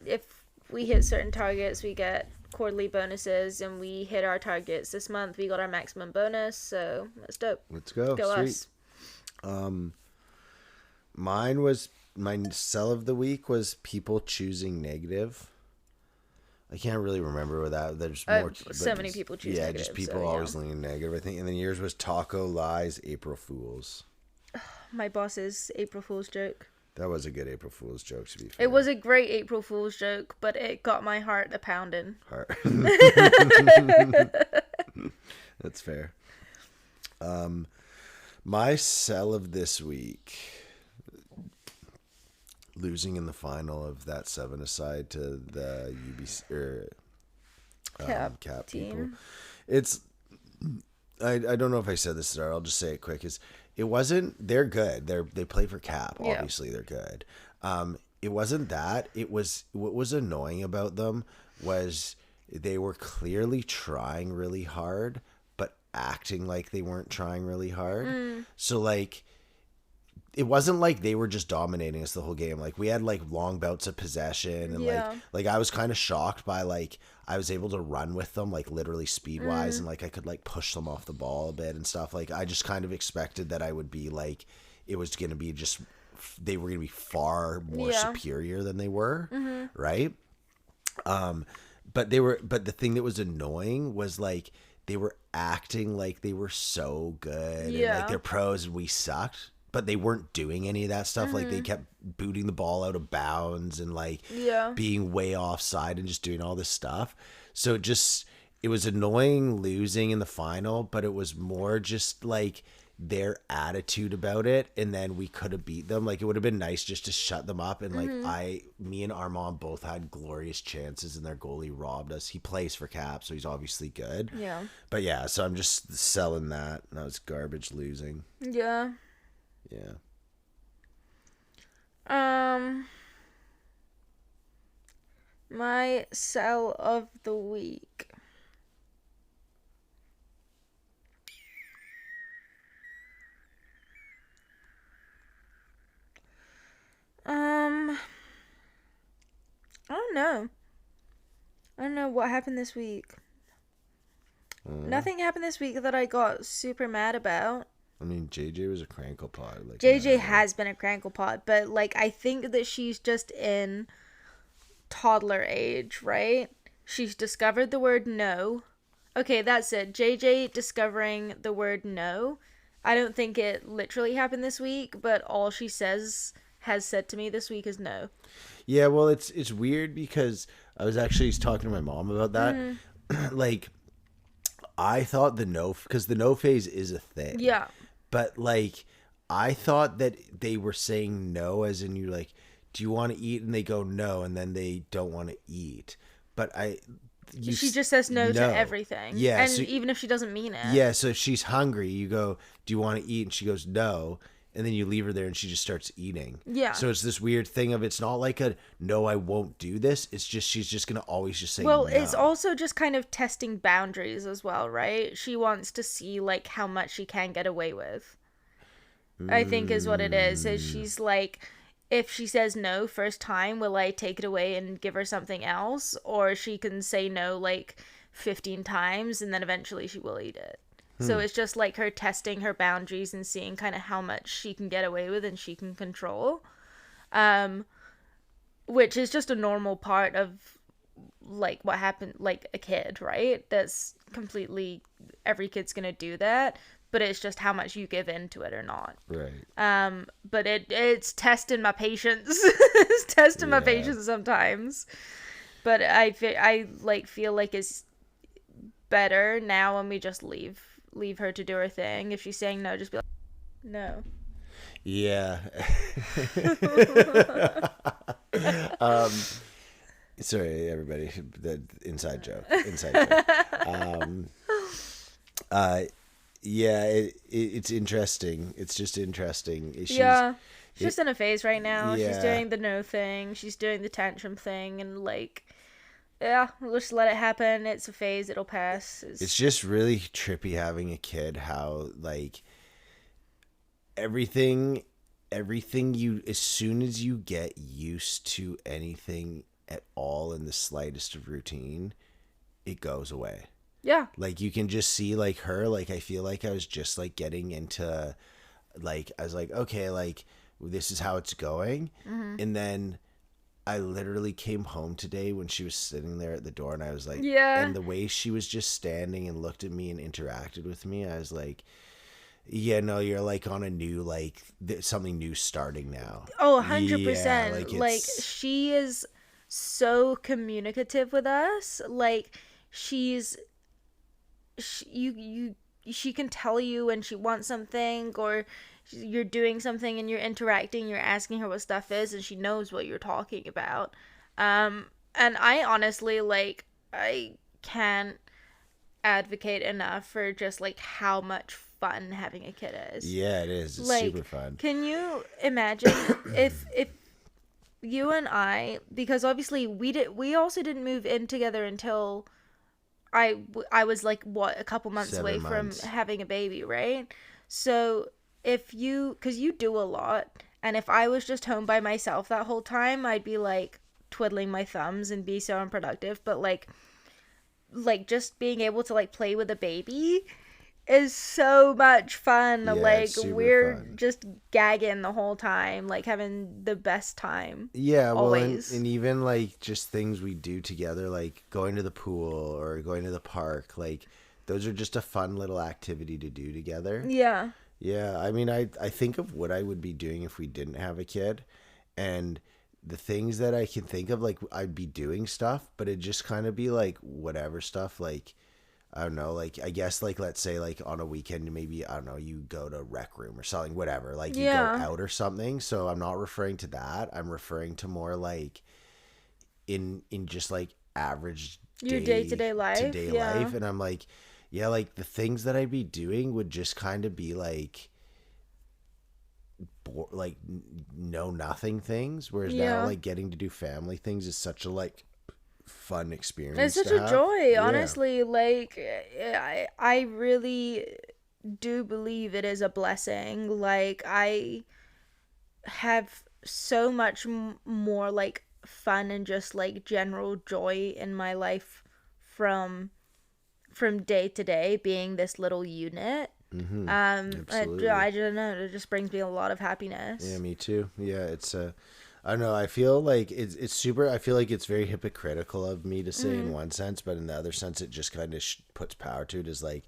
if we hit certain targets, we get quarterly bonuses, and we hit our targets this month. We got our maximum bonus, so that's dope. Let's go. Sweet. Us. My sell of the week was people choosing negative. I can't really remember what that. There's more. So many people choose negative. Yeah, just people always leaning negative, I think. And then yours was Taco Lies April Fools. My boss's April Fool's joke. That was a good April Fool's joke, to be fair. It was a great April Fool's joke, but it got my heart a pounding. That's fair. My sell of this week, losing in the final of that 7-aside to the UBC Cap team. people. It's I don't know if I said this to her. I'll just say it quick. It wasn't. They're good. They play for Cap. Obviously, they're good. It wasn't that. It was what was annoying about them was they were clearly trying really hard, but acting like they weren't trying really hard. So like, it wasn't like they were just dominating us the whole game. Like we had like long bouts of possession, and like I was kind of shocked by like I was able to run with them like literally speed wise, and like I could like push them off the ball a bit and stuff. Like I just kind of expected that I would be like it was gonna be just they were gonna be far more superior than they were, right? But the thing that was annoying was like they were acting like they were so good, and like they're pros and we sucked. But they weren't doing any of that stuff. Like they kept booting the ball out of bounds and like being way offside and just doing all this stuff. So it was annoying losing in the final, but it was more just like their attitude about it. And then we could have beat them. Like it would have been nice just to shut them up. And like me and Armand both had glorious chances and their goalie robbed us. He plays for Cap, so he's obviously good. Yeah. But yeah, so I'm just selling that. That was garbage losing. Yeah. Yeah. My sell of the week. I don't know. I don't know what happened this week. Nothing happened this week that I got super mad about. I mean, JJ was a cranklepot. Like JJ has been a cranklepot, but like I think that she's just in toddler age, right? She's discovered the word no. Okay, that's it. JJ discovering the word no. I don't think it literally happened this week, but all she has said to me this week is no. Yeah, well, it's weird because I was actually talking to my mom about that. Like, I thought because the no phase is a thing. Yeah. But like, I thought that they were saying no, as in you like, do you want to eat? And they go no, and then they don't want to eat. But she just says no to everything. Yeah. And even if she doesn't mean it. Yeah. So if she's hungry, you go, do you want to eat? And she goes, no. And then you leave her there and she just starts eating. Yeah. So it's this weird thing of, it's not like a, no, I won't do this. It's just, she's just going to always just say well, no. It's also just kind of testing boundaries as well, right? She wants to see like how much she can get away with. I think is what it is she's like, if she says no first time, will I take it away and give her something else? Or she can say no like 15 times and then eventually she will eat it. So it's just like her testing her boundaries and seeing kind of how much she can get away with and she can control. Which is just a normal part of like what happened, like a kid, right? That's completely, every kid's gonna do that. But it's just how much you give into it or not. Right. But it's testing my patience. It's testing my patience sometimes. But I feel like it's better now when we just leave her to do her thing. If she's saying no, just be like, no. Yeah. Sorry, everybody. The inside joke. Yeah, it's interesting. It's just interesting. She's just in a phase right now. Yeah. She's doing the no thing. She's doing the tantrum thing, and like, yeah, we'll just let it happen. It's a phase. It'll pass. It's just really trippy having a kid. How like everything you, as soon as you get used to anything at all in the slightest of routine, it goes away. Yeah. Like you can just see like her, like I feel like I was just like getting into like, I was like, okay, like this is how it's going. And then I literally came home today when she was sitting there at the door and I was like, and the way she was just standing and looked at me and interacted with me, I was like, yeah, no, you're like on a new, like something new starting now. Oh, 100%. Yeah, like she is so communicative with us. Like she can tell you when she wants something, or you're doing something and you're interacting, you're asking her what stuff is, and she knows what you're talking about. And I honestly, like, I can't advocate enough for just like how much fun having a kid is. Yeah, it is. It's like, super fun. Can you imagine if you and I, because obviously we also didn't move in together until I was like, what, a couple months 7 away months. from having a baby, right? So if you, because you do a lot, and if I was just home by myself that whole time, I'd be like twiddling my thumbs and be so unproductive. But like just being able to like play with a baby is so much fun. Yeah, like we're fun. Just gagging the whole time, like having the best time. Yeah, always. Well, and even like just things we do together, like going to the pool or going to the park, like those are just a fun little activity to do together. Yeah. Yeah, I mean, I think of what I would be doing if we didn't have a kid, and the things that I can think of, like I'd be doing stuff, but it'd just kind of be like whatever stuff, like I don't know, like I guess like let's say like on a weekend maybe, I don't know, you go to rec room or something, whatever, like you go out or something. So I'm not referring to that. I'm referring to more like in just like average your day-to-day life. Life. And I'm like, yeah, like the things that I'd be doing would just kind of be like no nothing things, whereas now like getting to do family things is such a like fun experience. It's such a joy, honestly. Like I really do believe it is a blessing. Like I have so much more like fun and just like general joy in my life from day to day being this little unit. Absolutely. I don't know, it just brings me a lot of happiness. Yeah, me too. Yeah, it's I don't know, I feel like it's super, I feel like it's very hypocritical of me to say in one sense, but in the other sense it just kind of puts power to it, is like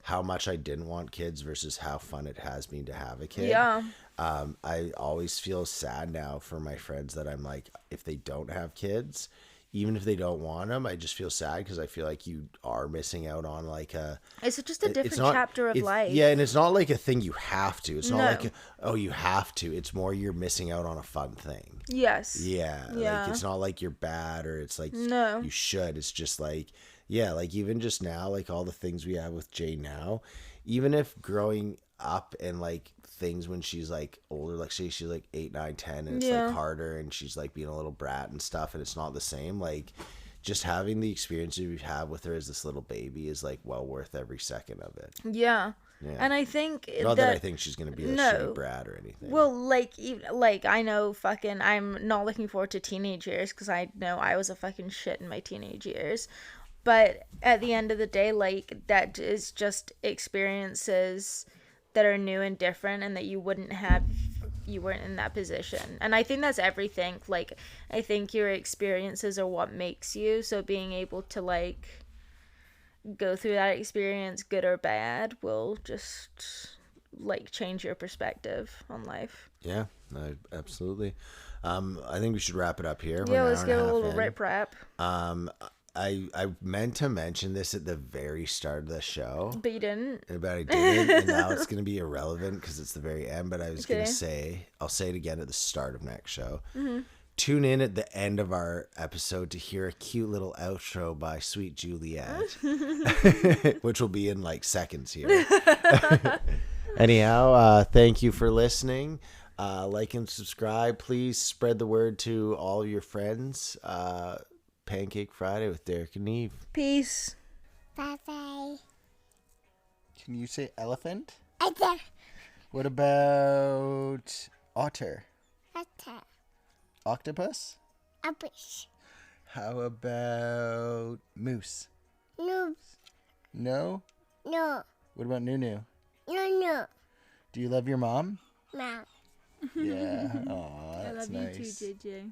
how much I didn't want kids versus how fun it has been to have a kid. Yeah. I always feel sad now for my friends that I'm like, if they don't have kids, even if they don't want them, I just feel sad because I feel like you are missing out on like a. It's just a different chapter of life. Yeah, and it's not like a thing you have to. It's not No. like you have to. It's more you're missing out on a fun thing. Yes. Yeah. Yeah. Like it's not like you're bad or it's like No. you should. It's just like like even just now, like all the things we have with Jay now, even if growing up and like things when she's like older, like say she's like 8, 9, 10 and it's like harder and she's like being a little brat and stuff and it's not the same, like just having the experience we've had with her as this little baby is like well worth every second of it. Yeah. And I think not that I think she's gonna be a shitty brat or anything. Well, like I know fucking I'm not looking forward to teenage years because I know I was a fucking shit in my teenage years. But at the end of the day, like, that is just experiences that are new and different and that you wouldn't have, you weren't in that position. And I think that's everything. Like, I think your experiences are what makes you. So being able to, like, go through that experience, good or bad, will just, like, change your perspective on life. Yeah, absolutely. I think we should wrap it up here. Yeah, let's get a little rip rap. I meant to mention this at the very start of the show. But you didn't. But I didn't, and now it's going to be irrelevant because it's the very end. But I was going to say, I'll say it again at the start of next show. Mm-hmm. Tune in at the end of our episode to hear a cute little outro by Sweet Juliet, which will be in like seconds here. Anyhow, thank you for listening. Like and subscribe. Please spread the word to all your friends. PanCake Friday with Derek and Eve. Peace. Bye-bye. Can you say elephant? Otter. What about otter? Otter. Octopus? Uppish. How about moose? Noob. No? No. What about Nunu? No. Do you love your mom? Mom. Yeah. Aw, that's nice. I love you too, JJ.